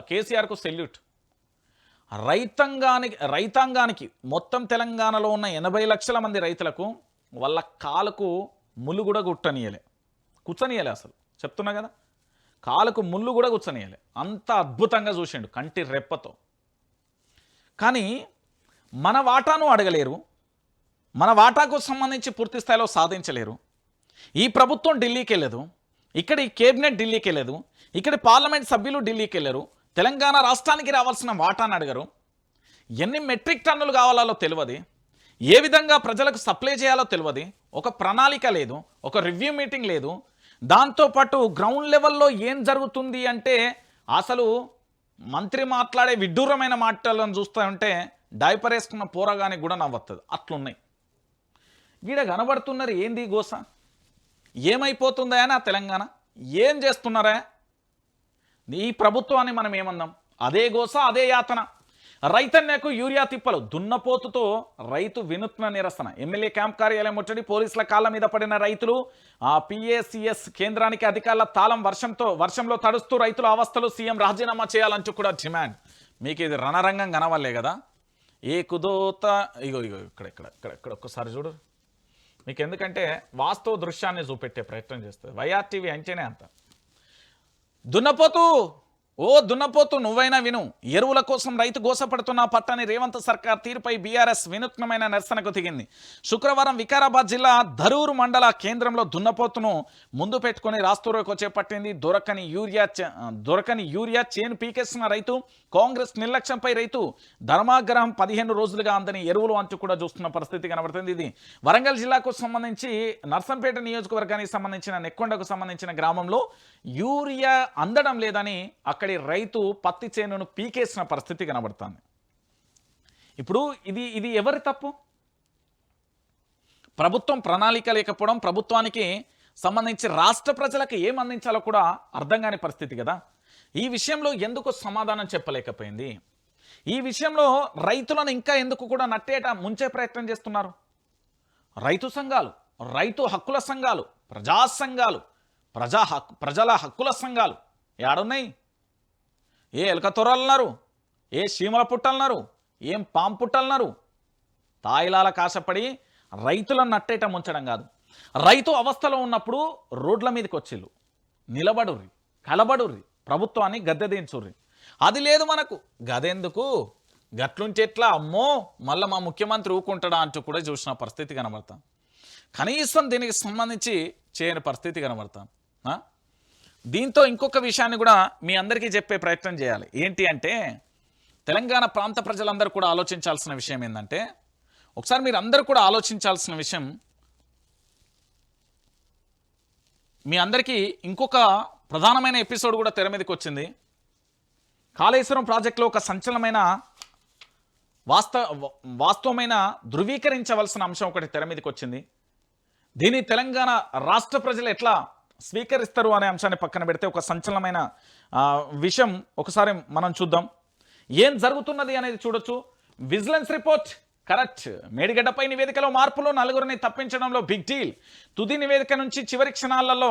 కేసీఆర్కు సెల్యూట్. రైతాంగానికి మొత్తం తెలంగాణలో ఉన్న 80 లక్షల మంది రైతులకు వాళ్ళ కాలుకు ముళ్ళు కూడా కూర్చొనియలే అసలు చెప్తున్నా కదా, కాలుకు ముళ్ళు కూడా కూర్చొనియలే. అంత అద్భుతంగా చూసిండు కంటి రెప్పతో. కానీ మన వాటాను అడగలేరు, మన వాటాకు సంబంధించి పూర్తి స్థాయిలో సాధించలేరు. ఈ ప్రభుత్వం ఢిల్లీకి వెళ్ళదు, ఇక్కడ ఈ కేబినెట్ ఢిల్లీకి వెళ్ళదు, ఇక్కడ పార్లమెంట్ సభ్యులు ఢిల్లీకి వెళ్ళరు, తెలంగాణ రాష్ట్రానికి రావాల్సిన వాటాను అడగరు, ఎన్ని మెట్రిక్ టన్నులు కావాలో తెలియదు, ఏ విధంగా ప్రజలకు సప్లై చేయాలో తెలియదు, ఒక ప్రణాళిక లేదు, ఒక రివ్యూ మీటింగ్ లేదు. దాంతోపాటు గ్రౌండ్ లెవెల్లో ఏం జరుగుతుంది అంటే అసలు మంత్రి మాట్లాడే విడ్డూరమైన మాటలను చూస్తూ ఉంటే డైపర్ వేసుకున్న పోరగానికి కూడా నవ్వుతుంది, అట్లున్నాయి. వీడ కనబడుతున్నారు ఏంది గోస, ఏమైపోతుందా అని ఆ తెలంగాణ ఏం చేస్తున్నారా ఈ ప్రభుత్వాన్ని మనం ఏమందాం? అదే గోస అదే యాతన. రైతన్నకు యూరియా తిప్పలు, దున్నపోతుతో రైతు వినూత్న నిరసన, ఎమ్మెల్యే క్యాంప్ కార్యాలయం ముట్టడి, పోలీసుల కాళ్ళ మీద పడిన రైతులు, ఆ పిఏసిఎస్ కేంద్రానికి అధికారుల తాళం, వర్షంలో తడుస్తూ రైతుల అవస్థలు, సీఎం రాజీనామా చేయాలంటూ కూడా డిమాండ్. మీకు ఇది రణరంగం కనవల్లే కదా, ఏ కుదోత ఇగో ఇక్కడ ఒక్కసారి చూడు. మీకు ఎందుకంటే వాస్తవ దృశ్యాన్ని చూపెట్టే ప్రయత్నం చేస్తుంది. వైఆర్టీవీ అంటేనే అంత. దున్నపోతూ నువ్వైనా విను, ఎరువుల కోసం రైతు గోసపడుతున్న పట్టని రేవంత్ సర్కార్ తీరుపై బీఆర్ఎస్ వినూత్నమైన నిరసనకు దిగింది. శుక్రవారం వికారాబాద్ జిల్లా ధరూరు మండల కేంద్రంలో దున్నపోతును ముందు పెట్టుకుని రాస్తూరోకు చేపట్టింది. దొరకని యూరియా చేను పీకేస్తున్న రైతు, కాంగ్రెస్ నిర్లక్ష్యంపై రైతు ధర్మాగ్రహం, 15 రోజులుగా అందని ఎరువులు అంటూ కూడా చూస్తున్న పరిస్థితి కనబడుతుంది. ఇది వరంగల్ జిల్లాకు సంబంధించి నర్సంపేట నియోజకవర్గానికి సంబంధించిన నెక్కొండకు సంబంధించిన గ్రామంలో యూరియా అందడం లేదని అక్కడి రైతు పత్తి చేనును పీకేసిన పరిస్థితి కనబడుతుంది. ఇప్పుడు ఇది ఎవరి తప్పు? ప్రభుత్వం ప్రణాళిక లేకపోవడం, ప్రభుత్వానికి సంబంధించి రాష్ట్ర ప్రజలకు ఏం అందించాలో కూడా అర్థం కాని పరిస్థితి కదా. ఈ విషయంలో ఎందుకు సమాధానం చెప్పలేకపోయింది? ఈ విషయంలో రైతులను ఇంకా ఎందుకు కూడా నట్టేట ముంచే ప్రయత్నం చేస్తున్నారు? రైతు సంఘాలు, రైతు హక్కుల సంఘాలు, ప్రజా సంఘాలు, ప్రజల హక్కుల సంఘాలు ఏడున్నాయి? ఏ ఎలక తొరలన్నారు, ఏ చీమల పుట్టలన్నారు, ఏం పాము పుట్టలన్నారు? తాయిలాల కాశపడి రైతులను నట్టేట ముంచడం కాదు. రైతు అవస్థలో ఉన్నప్పుడు రోడ్ల మీదకి వచ్చిళ్ళు, నిలబడుర్రి, కలబడుర్రి, ప్రభుత్వాన్ని గద్దెదించుర్రి. అది లేదు మనకు. గదెందుకు, గట్లుంటే ఎట్లా, అమ్మో మళ్ళీ మా ముఖ్యమంత్రి ఊకుంటాడా అంటూ కూడా చూసిన పరిస్థితి కనబడతాం. కనీసం దీనికి సంబంధించి చేయని పరిస్థితి కనబడతాం. దీంతో ఇంకొక విషయాన్ని కూడా మీ అందరికీ చెప్పే ప్రయత్నం చేయాలి. ఏంటి అంటే తెలంగాణ ప్రాంత ప్రజలందరూ కూడా ఆలోచించాల్సిన విషయం ఏంటంటే, ఒకసారి మీరు అందరూ కూడా ఆలోచించాల్సిన విషయం, మీ అందరికీ ఇంకొక ప్రధానమైన ఎపిసోడ్ కూడా తెర మీదకి వచ్చింది. కాళేశ్వరం ప్రాజెక్టులో ఒక సంచలనమైన వాస్తవమైన ధృవీకరించవలసిన అంశం ఒకటి తెర మీదకి వచ్చింది. దీన్ని తెలంగాణ రాష్ట్ర ప్రజలు ఎట్లా స్వీకరిస్తారు అనే అంశాన్ని పక్కన పెడితే ఒక సంచలనమైన విషయం ఒకసారి మనం చూద్దాం. ఏం జరుగుతున్నది అనేది చూడొచ్చు. Vigilance report correct. మేడిగడ్డపై నివేదికలో మార్పులు, 4గురిని తప్పించడంలో బిగ్ డీల్. తుది నివేదిక నుంచి చివరి క్షణాలలో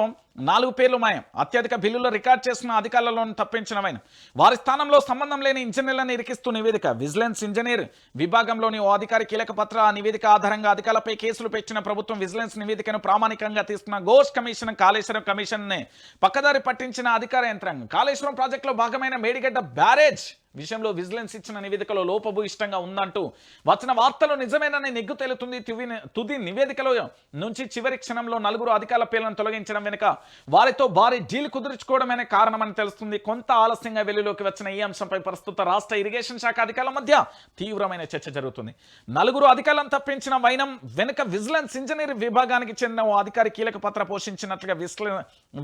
4 పేర్లు మాయం. అత్యధిక బిల్లులు రికార్డ్ చేసిన అధికారులను తప్పించడమైన వారి స్థానంలో సంబంధం లేని ఇంజనీర్లను ఇరికిస్తూ నివేదిక. విజిలెన్స్ ఇంజనీర్ విభాగంలోని ఓ అధికారి కీలక పత్ర. ఆ నివేదిక ఆధారంగా అధికారులపై కేసులు పెట్టిన ప్రభుత్వం విజిలెన్స్ నివేదికను ప్రామాణికంగా తీసుకున్న ఘోష్ కమిషన్, కాళేశ్వరం కమిషన్ ని పక్కదారి పట్టించిన అధికార యంత్రాంగం. కాళేశ్వరం ప్రాజెక్టులో భాగమైన మేడిగడ్డ బ్యారేజ్ విషయంలో విజిలెన్స్ ఇచ్చిన నివేదికలో లోపభూయిష్టంగా ఉందంటూ వచ్చిన వార్తలు నిజమేనని నిగ్గు తేలుతుంది. తుది నివేదికలో నుంచి చివరి క్షణంలో 4 అధికారుల పేర్లను తొలగించడం వెనుక వారితో భారీ డీల్ కుదుర్చుకోవడమే కారణమని తెలుస్తుంది. కొంత ఆలస్యంగా వెలుగులోకి వచ్చిన ఈ అంశంపై ప్రస్తుత రాష్ట్ర ఇరిగేషన్ శాఖ అధికారుల మధ్య తీవ్రమైన చర్చ జరుగుతుంది. 4 అధికారులను తప్పించిన వైనం వెనుక విజిలెన్స్ ఇంజనీర్ విభాగానికి చెందిన ఓ అధికారి కీలక పాత్ర పోషించినట్లుగా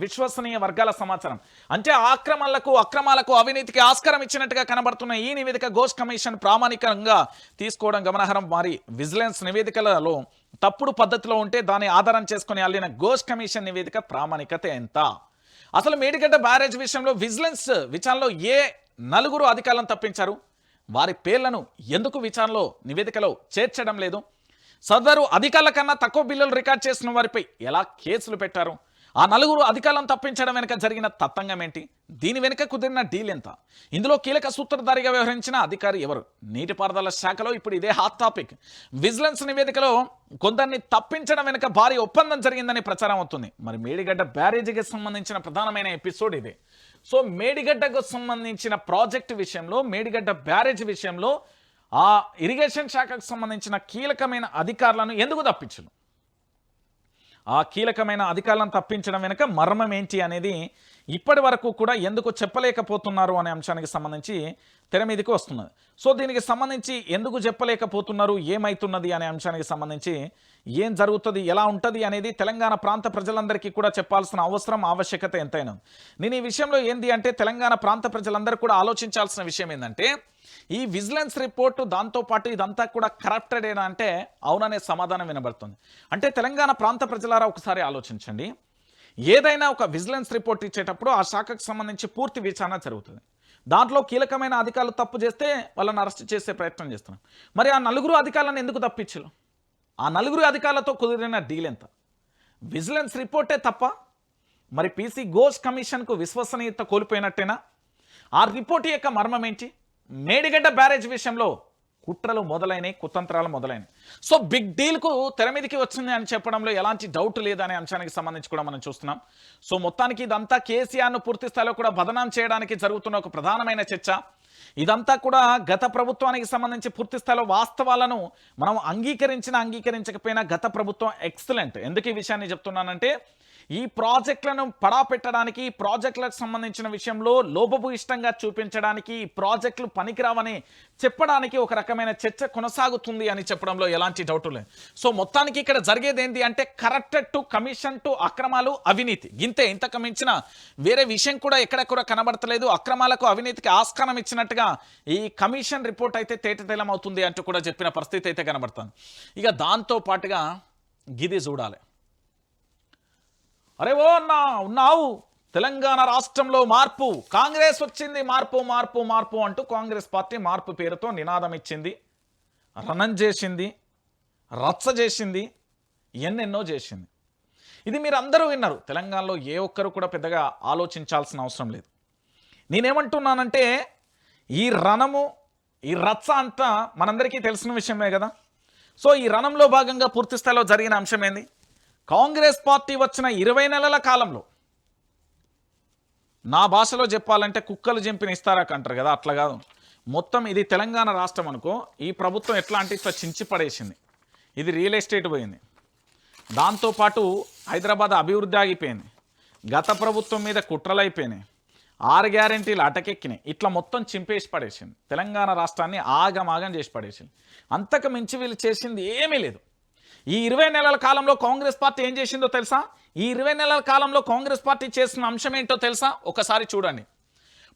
విశ్వసనీయ వర్గాల సమాచారం. అంటే అక్రమాలకు అవినీతికి ఆస్కారం ఇచ్చినట్టుగా కనబడుతున్న ఈ నివేదిక ఘోష్ కమిషన్ ప్రామాణికంగా తీసుకోవడం గమనార్హం. మరి విజిలెన్స్ నివేదికలలో తప్పుడు పద్ధతిలో ఉంటే దాన్ని ఆధారం చేసుకుని అల్లిన ఘోష్ కమిషన్ నివేదిక ప్రామాణికత ఎంత? అసలు మేడిగడ్డ బ్యారేజ్ విషయంలో విజిలెన్స్ విచారణలో ఏ నలుగురు అధికారులను తప్పించారు. వారి పేర్లను ఎందుకు విచారణలో నివేదికలో చేర్చడం లేదు? సదరు అధికారుల కన్నా తక్కువ బిల్లులు రికార్డ్ చేసిన వారిపై ఎలా కేసులు పెట్టారు? ఆ నలుగురు అధికారులను తప్పించడం వెనుక జరిగిన తతంగం ఏంటి? దీని వెనుక కుదిరిన డీల్ ఎంత? ఇందులో కీలక సూత్రధారిగా వ్యవహరించిన అధికారి ఎవరు? నీటిపారుదల శాఖలో ఇప్పుడు ఇదే హాట్ టాపిక్. విజిలెన్స్ నివేదికలో కొందరిని తప్పించడం వెనుక భారీ ఒప్పందం జరిగిందని ప్రచారం అవుతుంది. మరి మేడిగడ్డ బ్యారేజీకి సంబంధించిన ప్రధానమైన ఎపిసోడ్ ఇదే. సో మేడిగడ్డకు సంబంధించిన ప్రాజెక్టు విషయంలో, మేడిగడ్డ బ్యారేజ్ విషయంలో ఆ ఇరిగేషన్ శాఖకు సంబంధించిన కీలకమైన అధికారులను ఎందుకు తప్పించను? ఆ కీలకమైన అధికారులను తప్పించడం వెనుక మర్మం ఏంటి అనేది ఇప్పటి వరకు కూడా ఎందుకు చెప్పలేకపోతున్నారు అనే అంశానికి సంబంధించి తెర మీదకి వస్తున్నది. సో దీనికి సంబంధించి ఎందుకు చెప్పలేకపోతున్నారు, ఏమైతున్నది అనే అంశానికి సంబంధించి ఏం జరుగుతుంది, ఎలా ఉంటుంది అనేది తెలంగాణ ప్రాంత ప్రజలందరికీ కూడా చెప్పాల్సిన అవసరం, ఆవశ్యకత ఎంతైనా. నేను ఈ విషయంలో ఏంది అంటే తెలంగాణ ప్రాంత ప్రజలందరూ కూడా ఆలోచించాల్సిన విషయం ఏంటంటే ఈ విజిలెన్స్ రిపోర్టు దాంతోపాటు ఇదంతా కూడా కరప్టెడేనా అంటే అవుననే సమాధానం వినబడుతుంది. అంటే తెలంగాణ ప్రాంత ప్రజలారా ఒకసారి ఆలోచించండి. ఏదైనా ఒక విజిలెన్స్ రిపోర్ట్ ఇచ్చేటప్పుడు ఆ శాఖకు సంబంధించి పూర్తి విచారణ జరుగుతుంది. దాంట్లో కీలకమైన అధికారులు తప్పు చేస్తే వాళ్ళని అరెస్ట్ చేసే ప్రయత్నం చేస్తున్నాం. మరి ఆ నలుగురు అధికారులను ఎందుకు తప్పించరు? ఆ నలుగురు అధికారులతో కుదిరిన డీల్ ఎంత? విజిలెన్స్ రిపోర్టే తప్ప మరి పీసీ ఘోష్ కమిషన్కు విశ్వసనీయత కోల్పోయినట్టేనా? ఆ రిపోర్ట్ యొక్క మర్మం ఏంటి? మేడిగడ్డ బ్యారేజ్ విషయంలో కుట్రలు మొదలైనవి, కుతంత్రాలు మొదలైనవి. సో బిగ్ డీల్కు తెర మీదకి వచ్చింది అని చెప్పడంలో ఎలాంటి డౌట్ లేదనే అంశానికి సంబంధించి కూడా మనం చూస్తున్నాం. సో మొత్తానికి ఇదంతా కేసీఆర్ను పూర్తి స్థాయిలో కూడా బదనాం చేయడానికి జరుగుతున్న ఒక ప్రధానమైన చర్చ. ఇదంతా కూడా గత ప్రభుత్వానికి సంబంధించి పూర్తి స్థాయిలో వాస్తవాలను మనం అంగీకరించకపోయినా గత ప్రభుత్వం ఎక్సలెంట్. ఎందుకు ఈ విషయాన్ని చెప్తున్నానంటే ఈ ప్రాజెక్టులను పడాపెట్టడానికి, ఈ ప్రాజెక్టులకు సంబంధించిన విషయంలో లోపభూయిష్టంగా చూపించడానికి, ఈ ప్రాజెక్టులు పనికిరావని చెప్పడానికి ఒక రకమైన చర్చ కొనసాగుతుంది అని చెప్పడంలో ఎలాంటి డౌట్ లేదు. సో మొత్తానికి ఇక్కడ జరిగేది ఏంటి అంటే కరప్టెడ్ టు కమిషన్ టు అక్రమాలు, అవినీతి. ఇంతే, ఇంతకు మించిన వేరే విషయం కూడా ఎక్కడ కూడా కనబడతలేదు. అక్రమాలకు, అవినీతికి ఆస్కారం ఇచ్చినట్టుగా ఈ కమిషన్ రిపోర్ట్ అయితే తేటతెల్లం అవుతుంది అంటూ కూడా చెప్పిన పరిస్థితి అయితే కనబడుతుంది. ఇక దాంతో పాటుగా గిది చూడాలి. అరే ఓ అన్నా ఉన్నావు, తెలంగాణ రాష్ట్రంలో మార్పు, కాంగ్రెస్ వచ్చింది, మార్పు మార్పు మార్పు అంటూ కాంగ్రెస్ పార్టీ మార్పు పేరుతో నినాదం ఇచ్చింది, రణం చేసింది, రచ్చ చేసింది, ఎన్నెన్నో చేసింది. ఇది మీరు అందరూ విన్నారు. తెలంగాణలో ఏ ఒక్కరు కూడా పెద్దగా ఆలోచించాల్సిన అవసరం లేదు. నేనేమంటున్నానంటే ఈ రణము, ఈ రచ్చ అంతా మనందరికీ తెలిసిన విషయమే కదా. సో ఈ రణంలో భాగంగా పూర్తి స్థాయిలో జరిగిన అంశం ఏంది? కాంగ్రెస్ పార్టీ వచ్చిన 20 నెలల కాలంలో, నా భాషలో చెప్పాలంటే కుక్కలు చింపిన ఇస్తారాక అంటారు కదా, అట్లా కాదు. మొత్తం ఇది తెలంగాణ రాష్ట్రం అనుకో, ఈ ప్రభుత్వం ఎట్లా అంటే ఇట్లా చించి పడేసింది. ఇది రియల్ ఎస్టేట్ పోయింది, దాంతోపాటు హైదరాబాద్ అభివృద్ధి ఆగిపోయింది, గత ప్రభుత్వం మీద కుట్రలు అయిపోయినాయి, 6 గ్యారెంటీలు అటకెక్కినాయి, ఇట్లా మొత్తం చింపేసి పడేసింది. తెలంగాణ రాష్ట్రాన్ని ఆగమాగం చేసి పడేసింది. అంతకు మించి వీళ్ళు చేసింది ఏమీ లేదు. ఈ 20 నెలల కాలంలో కాంగ్రెస్ పార్టీ ఏం చేసిందో తెలుసా? ఈ 20 నెలల కాలంలో కాంగ్రెస్ పార్టీ చేసిన అంశం ఏంటో తెలుసా? ఒకసారి చూడండి.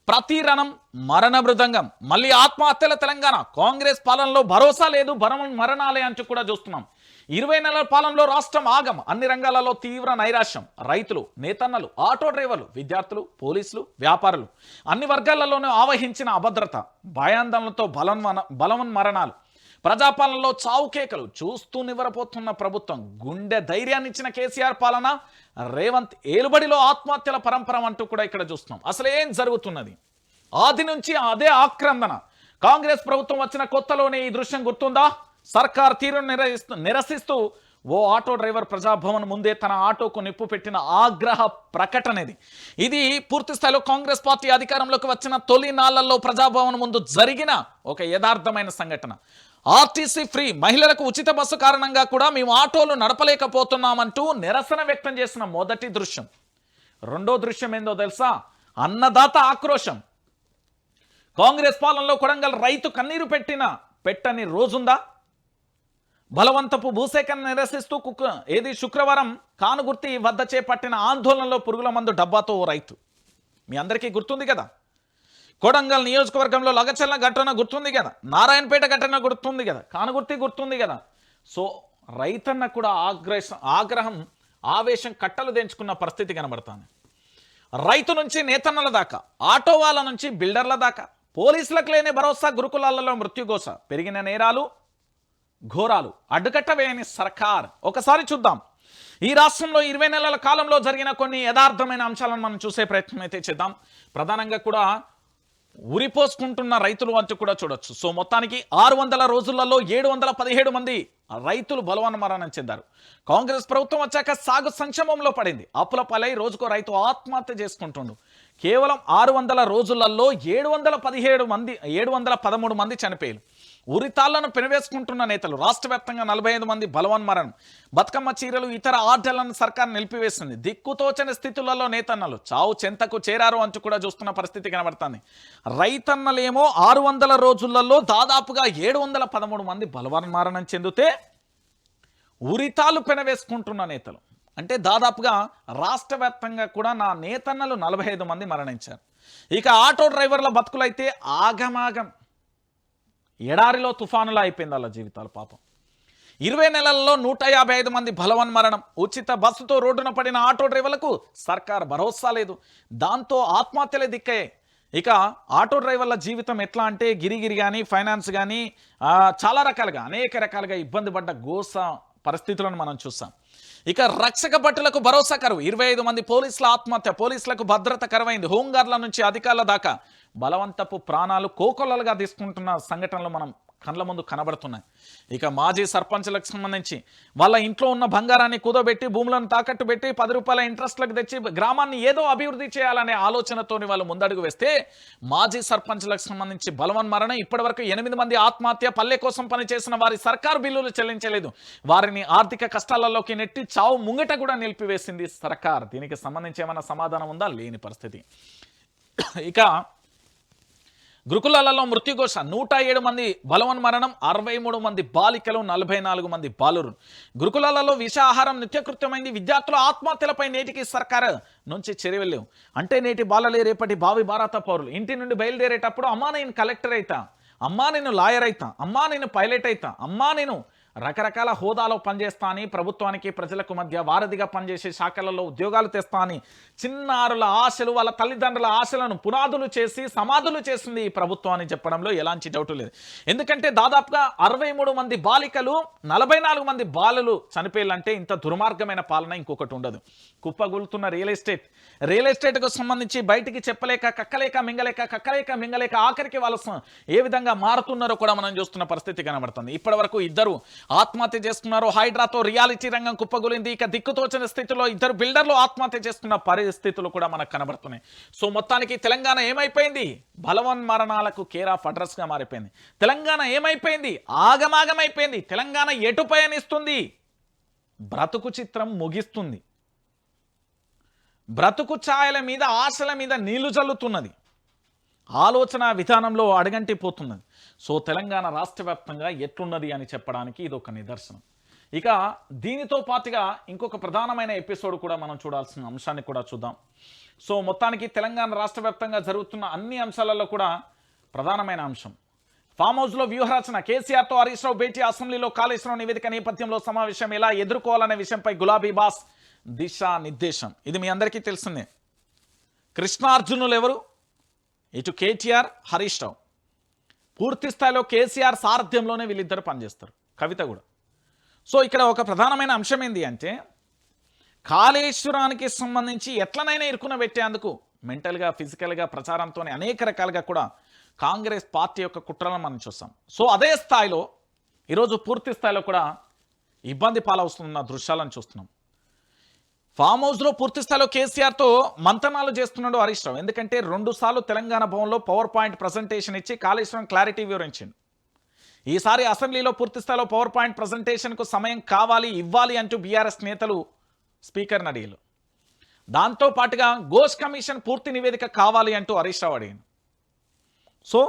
ప్రతి రణం మరణ మృదంగం, మళ్ళీ ఆత్మహత్యల తెలంగాణ, కాంగ్రెస్ పాలనలో భరోసా లేదు, మరణాలే అంటూ కూడా చూస్తున్నాం. 20 నెలల పాలనలో రాష్ట్రం ఆగం, అన్ని రంగాలలో తీవ్ర నైరాశ్యం, రైతులు, నేతన్నలు, ఆటో డ్రైవర్లు, విద్యార్థులు, పోలీసులు, వ్యాపారులు, అన్ని వర్గాలలోనూ ఆవహించిన అభద్రత, భయాందోళనలతో బలవన్మరణాలు, ప్రజాపాలనలో చావు కేకలు, చూస్తూ నివ్వరపోతున్న ప్రభుత్వం, గుండె ధైర్యాన్ని ఇచ్చిన కేసీఆర్ పాలన, రేవంత్ ఏలుబడిలో ఆత్మహత్యల పరంపర అంటూ కూడా ఇక్కడ చూస్తున్నాం. అసలు ఏం జరుగుతున్నది? ఆది నుంచి అదే ఆక్రందన. కాంగ్రెస్ ప్రభుత్వం వచ్చిన కొత్తలోనే ఈ దృశ్యం గుర్తుందా? సర్కార్ తీరును నిరసిస్తూ ఓ ఆటో డ్రైవర్ ప్రజాభవన్ ముందే తన ఆటోకు నిప్పు పెట్టిన ఆగ్రహ ప్రకటనది. ఇది పూర్తి స్థాయిలో కాంగ్రెస్ పార్టీ అధికారంలోకి వచ్చిన తొలి నాళ్లలో ప్రజాభవన్ ముందు జరిగిన ఒక యథార్థమైన సంఘటన. ఆర్టీసీ ఫ్రీ, మహిళలకు ఉచిత బస్సు కారణంగా కూడా మేము ఆటోలు నడపలేకపోతున్నామంటూ నిరసన వ్యక్తం చేసిన మొదటి దృశ్యం. రెండో దృశ్యం ఏందో తెలుసా? అన్నదాత ఆక్రోశం. కాంగ్రెస్ పాలనలో కొడంగల్ రైతు కన్నీరు పెట్టని రోజుందా? బలవంతపు భూసేకరణ నిరసిస్తూ శుక్రవారం కానుగుర్తి వద్ద చేపట్టిన ఆందోళనలో పురుగుల మందు డబ్బాతో ఓ రైతు. మీ అందరికీ గుర్తుంది కదా. కొడంగల్ నియోజకవర్గంలో లగచల్ల ఘటన గుర్తుంది కదా, నారాయణపేట ఘటన గుర్తుంది కదా, కానుగుర్తి గుర్తుంది కదా. సో రైతన్న కూడా ఆగ్రహం, ఆవేశం కట్టలు తెంచుకున్న పరిస్థితి కనబడుతుంది. రైతు నుంచి నేతన్నల దాకా, ఆటో వాళ్ళ నుంచి బిల్డర్ల దాకా, పోలీసులకు లేని భరోసా, గురుకులాలలో మృత్యుఘోష, పెరిగిన నేరాలు ఘోరాలు, అడ్డుకట్ట వేయని సర్కార్. ఒకసారి చూద్దాం ఈ రాష్ట్రంలో 20 నెలల కాలంలో జరిగిన కొన్ని యథార్థమైన అంశాలను మనం చూసే ప్రయత్నం అయితే చేద్దాం. ప్రధానంగా కూడా ఉరిపోసుకుంటున్న రైతులు అంటూ కూడా చూడొచ్చు. సో మొత్తానికి 600 రోజులలో 717 మంది రైతులు బలవన్మరణం చెందారు. కాంగ్రెస్ ప్రభుత్వం వచ్చాక సాగు సంక్షేమంలో పడింది. అప్పుల పాలై రోజుకో రైతు ఆత్మహత్య చేసుకుంటుండు. కేవలం 600 రోజులలో 713 మంది చనిపోయారు. ఉరితాళ్లను పెనవేసుకుంటున్న నేతలు. రాష్ట్ర వ్యాప్తంగా 45 మంది బలవన్మరణం. బతుకమ్మ చీరలు, ఇతర ఆర్డర్లను సర్కార్ నిలిపివేసింది. దిక్కుతోచని స్థితులలో నేతన్నలు చావు చెంతకు చేరారు అంటూ కూడా చూస్తున్న పరిస్థితి కనబడుతుంది. రైతన్నలేమో 600 రోజులలో దాదాపుగా 713 మంది బలవన్మరణం చెందితే ఉరితాలు పెనవేసుకుంటున్న నేతలు అంటే దాదాపుగా రాష్ట్ర వ్యాప్తంగా కూడా నా నేతన్నలు 45 మంది మరణించారు. ఇక ఆటో డ్రైవర్ల బతుకులైతే ఆగమాగం, ఎడారిలో తుఫానులా అయిపోయింది వాళ్ళ జీవితాలు. పాపం 20 నెలల్లో 155 మంది బలవన్మరణం. ఉచిత బస్సుతో రోడ్డున పడిన ఆటో డ్రైవర్లకు సర్కార్ భరోసా లేదు. దాంతో ఆత్మహత్యలే దిక్కయ్యాయి. ఇక ఆటో డ్రైవర్ల జీవితం ఎట్లా అంటే గిరిగిరి కానీ, ఫైనాన్స్ కానీ చాలా రకాలుగా అనేక రకాలుగా ఇబ్బంది పడ్డ గోస పరిస్థితులను మనం చూస్తాం. ఇక రక్షక భటులకు భరోసా కరువు. 25 మంది పోలీసుల ఆత్మహత్య. పోలీసులకు భద్రత కరువైంది. హోంగార్డుల నుంచి అధికారుల దాకా బలవంతపు ప్రాణాలు కోకొల్లలుగా తీసుకుంటున్న సంఘటనలు మనం కళ్ళ ముందు కనబడుతున్నాయి. ఇక మాజీ సర్పంచ్లకు సంబంధించి వాళ్ళ ఇంట్లో ఉన్న బంగారాన్ని కుదోబెట్టి, భూములను తాకట్టు పెట్టి 10 రూపాయల ఇంట్రెస్ట్లకు తెచ్చి గ్రామాన్ని ఏదో అభివృద్ధి చేయాలనే ఆలోచనతోని వాళ్ళు ముందడుగు వేస్తే మాజీ సర్పంచ్లకు సంబంధించి బలవన్మరణం. ఇప్పటివరకు 8 మంది ఆత్మహత్య. పల్లె కోసం పనిచేసిన వారి సర్కారు బిల్లులు చెల్లించలేదు. వారిని ఆర్థిక కష్టాలలోకి నెట్టి చావు ముంగట కూడా నిలిపివేసింది సర్కార్. దీనికి సంబంధించి ఏమైనా సమాధానం ఉందా? లేని పరిస్థితి. ఇక గురుకులాలలో మృత్యుఘోష. 107 మంది బలవన్మరణం, 63 మంది బాలికలు, 44 మంది బాలురు. గురుకులాలలో విషాహారం నిత్యకృత్యమైంది. విద్యార్థుల ఆత్మహత్యలపై నేటికి సర్కారు నుంచి చర్యలు. అంటే నేటి బాలలే రేపటి భావి భారత పౌరులు. ఇంటి నుండి బయలుదేరేటప్పుడు అమ్మా నేను కలెక్టర్ అవుతా, అమ్మా నేను లాయర్ అవుతా, అమ్మా నేను పైలట్ అవుతా, అమ్మా నేను రకరకాల హోదాలో పనిచేస్తా అని, ప్రభుత్వానికి ప్రజలకు మధ్య వారధిగా పనిచేసే శాఖలలో ఉద్యోగాలు తెస్తా అని చిన్నారుల ఆశలు, వాళ్ళ తల్లిదండ్రుల ఆశలను పునాదులు చేసి సమాధులు చేసింది ఈ ప్రభుత్వం అని చెప్పడంలో ఎలాంటి డౌటు లేదు. ఎందుకంటే దాదాపుగా 63 మంది బాలికలు, 44 మంది బాలలు చనిపోయాలంటే ఇంత దుర్మార్గమైన పాలన ఇంకొకటి ఉండదు. కుప్పగొలుతున్న రియల్ ఎస్టేట్కు సంబంధించి బయటికి చెప్పలేక, కక్కలేక మింగలేక ఆఖరికి వాళ్ళు ఏ విధంగా మారుతున్నారో కూడా మనం చూస్తున్న పరిస్థితి కనబడుతుంది. ఇప్పటి వరకు 2 ఆత్మహత్య చేసుకున్నారు. హైడ్రాతో రియాలిటీ రంగం కుప్పగొలింది. ఇక దిక్కుతోచని స్థితిలో 2 బిల్డర్లు ఆత్మహత్య చేసుకున్న పరిస్థితులు కూడా మనకు కనబడుతున్నాయి. సో మొత్తానికి తెలంగాణ ఏమైపోయింది? బలవన్మరణాలకు కేర్ ఆఫ్ అడ్రస్ గా మారిపోయింది. తెలంగాణ ఏమైపోయింది? ఆగమాగమైపోయింది. తెలంగాణ ఎటు పయనిస్తుంది? బ్రతుకు చిత్రం ముగిస్తుంది. బ్రతుకు ఛాయల మీద, ఆశల మీద నీళ్లు జల్లుతున్నది. ఆలోచన విధానంలో అడగంటిపోతున్నది. సో తెలంగాణ రాష్ట్ర వ్యాప్తంగా ఎట్లున్నది అని చెప్పడానికి ఇది ఒక నిదర్శనం. ఇక దీనితో పాటుగా ఇంకొక ప్రధానమైన ఎపిసోడ్ కూడా మనం చూడాల్సిన అంశాన్ని కూడా చూద్దాం. సో మొత్తానికి తెలంగాణ రాష్ట్ర వ్యాప్తంగా జరుగుతున్న అన్ని అంశాలలో కూడా ప్రధానమైన అంశం ఫామ్ హౌస్లో వ్యూహరచన. కేసీఆర్తో హరీష్ రావు భేటీ. అసెంబ్లీలో కాళేశ్వరం నివేదిక నేపథ్యంలో సమావేశం ఎలా ఎదుర్కోవాలనే విషయంపై గులాబీ బాస్ దిశా నిర్దేశం. ఇది మీ అందరికీ తెలిసిందే. కృష్ణార్జునులు ఎవరు? ఇటు కేటీఆర్, హరీష్ రావు. పూర్తి స్థాయిలో కేసీఆర్ సారథ్యంలోనే వీళ్ళిద్దరు పనిచేస్తారు. కవిత కూడా. సో ఇక్కడ ఒక ప్రధానమైన అంశం ఏంటి అంటే కాళేశ్వరానికి సంబంధించి ఎట్లనైనా ఇరుకున పెట్టేందుకు మెంటల్గా, ఫిజికల్గా, ప్రచారంతో అనేక రకాలుగా కూడా కాంగ్రెస్ పార్టీ యొక్క కుట్రలను మనం చూస్తాం. సో అదే స్థాయిలో ఈరోజు పూర్తి స్థాయిలో కూడా ఇబ్బంది పాలవుతున్న దృశ్యాలను చూస్తున్నాం. ఫామ్ హౌస్లో పూర్తి స్థాయిలో కేసీఆర్తో మంతనాలు చేస్తున్నాడు హరీష్ రావు. ఎందుకంటే 2 సార్లు తెలంగాణ భవన్లో పవర్ పాయింట్ ప్రజెంటేషన్ ఇచ్చి కాళేశ్వరం క్లారిటీ వివరించింది. ఈసారి అసెంబ్లీలో పూర్తి స్థాయిలో పవర్ పాయింట్ ప్రజెంటేషన్కు సమయం కావాలి, ఇవ్వాలి అంటూ బీఆర్ఎస్ నేతలు స్పీకర్ని అడిగారు. దాంతో పాటుగా ఘోష్ కమిషన్ పూర్తి నివేదిక కావాలి అంటూ హరీష్ రావు అడిగాను. సో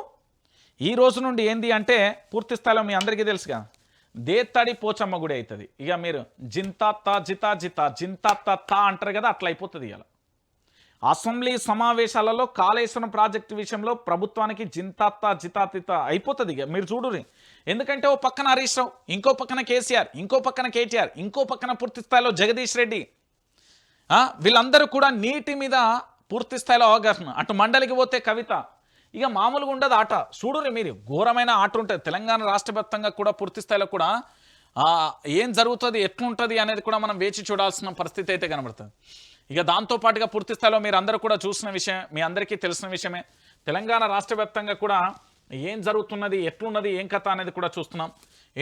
ఈ రోజు నుండి ఏంది అంటే పూర్తి స్థాయిలో మీ అందరికీ తెలుసుగా దేత్తడి పోచమ్మ గుడి అవుతుంది. ఇక మీరు జింతాత్తా జితా జితా జింతాత్తా అంటారు కదా, అట్లా అయిపోతుంది. ఇలా అసెంబ్లీ సమావేశాలలో కాళేశ్వరం ప్రాజెక్టు విషయంలో ప్రభుత్వానికి జింతాత్తా జితాతిత అయిపోతుంది. ఇక మీరు చూడురి. ఎందుకంటే ఓ పక్కన హరీష్ రావు, ఇంకో పక్కన కేసీఆర్, ఇంకో పక్కన కేటీఆర్, ఇంకో పక్కన పూర్తి స్థాయిలో జగదీష్ రెడ్డి, వీళ్ళందరూ కూడా నీటి మీద పూర్తి స్థాయిలో అవగాహన. అటు మండలికి పోతే కవిత, ఇక మామూలుగా ఉండదు ఆట. చూడుర్రి మీరు, ఘోరమైన ఆట ఉంటుంది. తెలంగాణ రాష్ట్ర వ్యాప్తంగా కూడా పూర్తి స్థాయిలో కూడా ఏం జరుగుతుంది, ఎట్లుంటుంది అనేది కూడా మనం వేచి చూడాల్సిన పరిస్థితి అయితే కనబడుతుంది. ఇక దాంతోపాటుగా పూర్తి స్థాయిలో మీరు అందరూ కూడా చూసిన విషయం, మీ అందరికీ తెలిసిన విషయమే. తెలంగాణ రాష్ట్ర వ్యాప్తంగా కూడా ఏం జరుగుతున్నది, ఎట్లున్నది, ఏం కథ అనేది కూడా చూస్తున్నాం.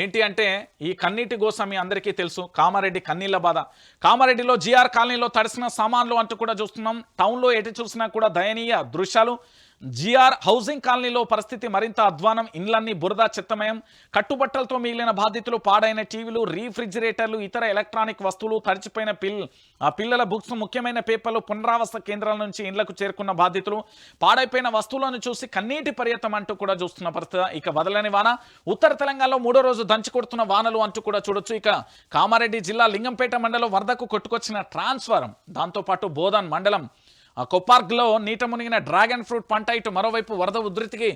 ఏంటి అంటే ఈ కన్నీటి గోస మీ అందరికీ తెలుసు. కామారెడ్డి కన్నీళ్ల బాధ. కామారెడ్డిలో జిఆర్ కాలనీలో తడిసిన సామాన్లు అంటూ కూడా చూస్తున్నాం. టౌన్లో ఎటు చూసినా కూడా దయనీయ దృశ్యాలు. జిఆర్ హౌసింగ్ కాలనీలో పరిస్థితి మరింత అధ్వానం. ఇండ్లన్నీ బురద చెత్తమయం. కట్టుబట్టలతో మిగిలిన బాధితులు, పాడైన టీవీలు, రీఫ్రిజిరేటర్లు, ఇతర ఎలక్ట్రానిక్ వస్తువులు, తడిచిపోయిన పిల్లల బుక్స్, ముఖ్యమైన పేపర్లు, పునరావాస కేంద్రాల నుంచి ఇండ్లకు చేరుకున్న బాధితులు, పాడైపోయిన వస్తువులను చూసి కన్నీటి పర్యటన అంటూ కూడా చూస్తున్న పరిస్థితి. ఇక వదలని వాన. ఉత్తర తెలంగాణలో 3వ రోజు దంచి కొడుతున్న వానలు అంటూ కూడా చూడొచ్చు. ఇక కామారెడ్డి జిల్లా లింగంపేట మండలం వరదకు కొట్టుకొచ్చిన ట్రాన్స్ఫారం. దాంతోపాటు బోధన్ మండలం కొప్పార్క్లో నీట మునిగిన డ్రాగన్ ఫ్రూట్ పంట. ఇటు మరోవైపు వరద ఉధృతికి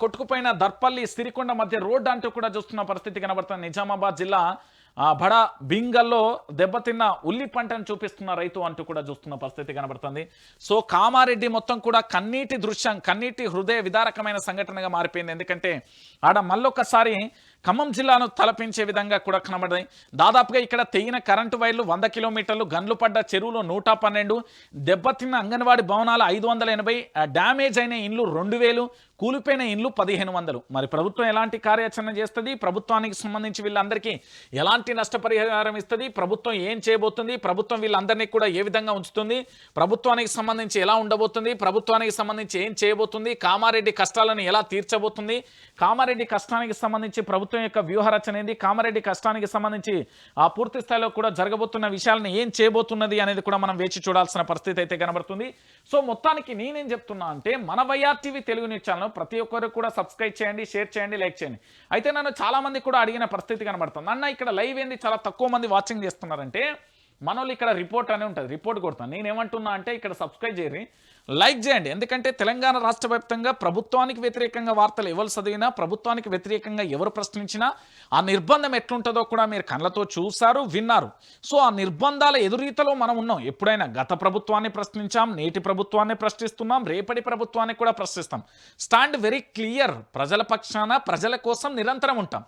కొట్టుకుపోయిన దర్పల్లి సిరికొండ మధ్య రోడ్డు అంటూ కూడా చూస్తున్న పరిస్థితి కనబడుతుంది. నిజామాబాద్ జిల్లా బడా బింగల్లో దెబ్బతిన్న ఉల్లి పంటను చూపిస్తున్న రైతు అంటూ కూడా చూస్తున్న పరిస్థితి కనబడుతుంది. సో కామారెడ్డి మొత్తం కూడా కన్నీటి దృశ్యం, కన్నీటి హృదయ విదారకమైన సంఘటనగా మారిపోయింది. ఎందుకంటే ఆడ మళ్ళొక్కసారి ఖమ్మం జిల్లాను తలపించే విధంగా కూడా కనబడ్డాయి. దాదాపుగా ఇక్కడ తెగిన కరెంటు వైర్లు 100 కిలోమీటర్లు, గన్లు పడ్డ చెరువులు 112, దెబ్బతిన్న అంగన్వాడీ భవనాలు 580, డ్యామేజ్ అయిన ఇండ్లు 2000, కూలిపోయిన ఇండ్లు 1500. మరి ప్రభుత్వం ఎలాంటి కార్యాచరణ చేస్తుంది, ప్రభుత్వానికి సంబంధించి వీళ్ళందరికీ ఎలాంటి నష్టపరిహారం ఇస్తుంది, ప్రభుత్వం ఏం చేయబోతుంది, ప్రభుత్వం వీళ్ళందరినీ కూడా ఏ విధంగా ఉంచుతుంది, ప్రభుత్వానికి సంబంధించి ఎలా ఉండబోతుంది, ప్రభుత్వానికి సంబంధించి ఏం చేయబోతుంది, కామారెడ్డి కష్టాలను ఎలా తీర్చబోతుంది, కామారెడ్డి కష్టానికి సంబంధించి ప్రభుత్వం యొక్క వ్యూహరచన ఏంది, కామారెడ్డి కష్టానికి సంబంధించి ఆ పూర్తి స్థాయిలో కూడా జరగబోతున్న విషయాలను ఏం చేయబోతున్నది అనేది కూడా మనం వేచి చూడాల్సిన పరిస్థితి అయితే కనబడుతుంది. సో మొత్తానికి నేనేం చెప్తున్నా అంటే మన YR TV Telugu news channel ప్రతి ఒక్కరు కూడా సబ్స్క్రైబ్ చేయండి, షేర్ చేయండి, లైక్ చేయండి. అయితే నన్ను చాలా మంది కూడా అడిగిన పరిస్థితి కనబడుతుంది, అన్న ఇక్కడ లైవ్ ఏంది చాలా తక్కువ మంది వాచింగ్ చేస్తున్నారంటే, మనోళ్ళు ఇక్కడ రిపోర్ట్ అనే ఉంటుంది, రిపోర్ట్ కొడతాను. నేనేమంటున్నా అంటే ఇక్కడ సబ్స్క్రైబ్ చేయరు, లైక్ చేయండి. ఎందుకంటే తెలంగాణ రాష్ట్ర వ్యాప్తంగా ప్రభుత్వానికి వ్యతిరేకంగా వార్తలు ఎవరు చదివినా, ప్రభుత్వానికి వ్యతిరేకంగా ఎవరు ప్రశ్నించినా ఆ నిర్బంధం ఎట్లుంటుందో కూడా మీరు కళ్ళతో చూశారు, విన్నారు. సో ఆ నిర్బంధాల ఎదురీతలో మనం ఉన్నాం. ఎప్పుడైనా గత ప్రభుత్వాన్ని ప్రశ్నించాం, నేటి ప్రభుత్వాన్ని ప్రశ్నిస్తున్నాం, రేపటి ప్రభుత్వాన్ని కూడా ప్రశ్నిస్తాం. Stand very clear. ప్రజల పక్షాన, ప్రజల కోసం నిరంతరం ఉంటాం.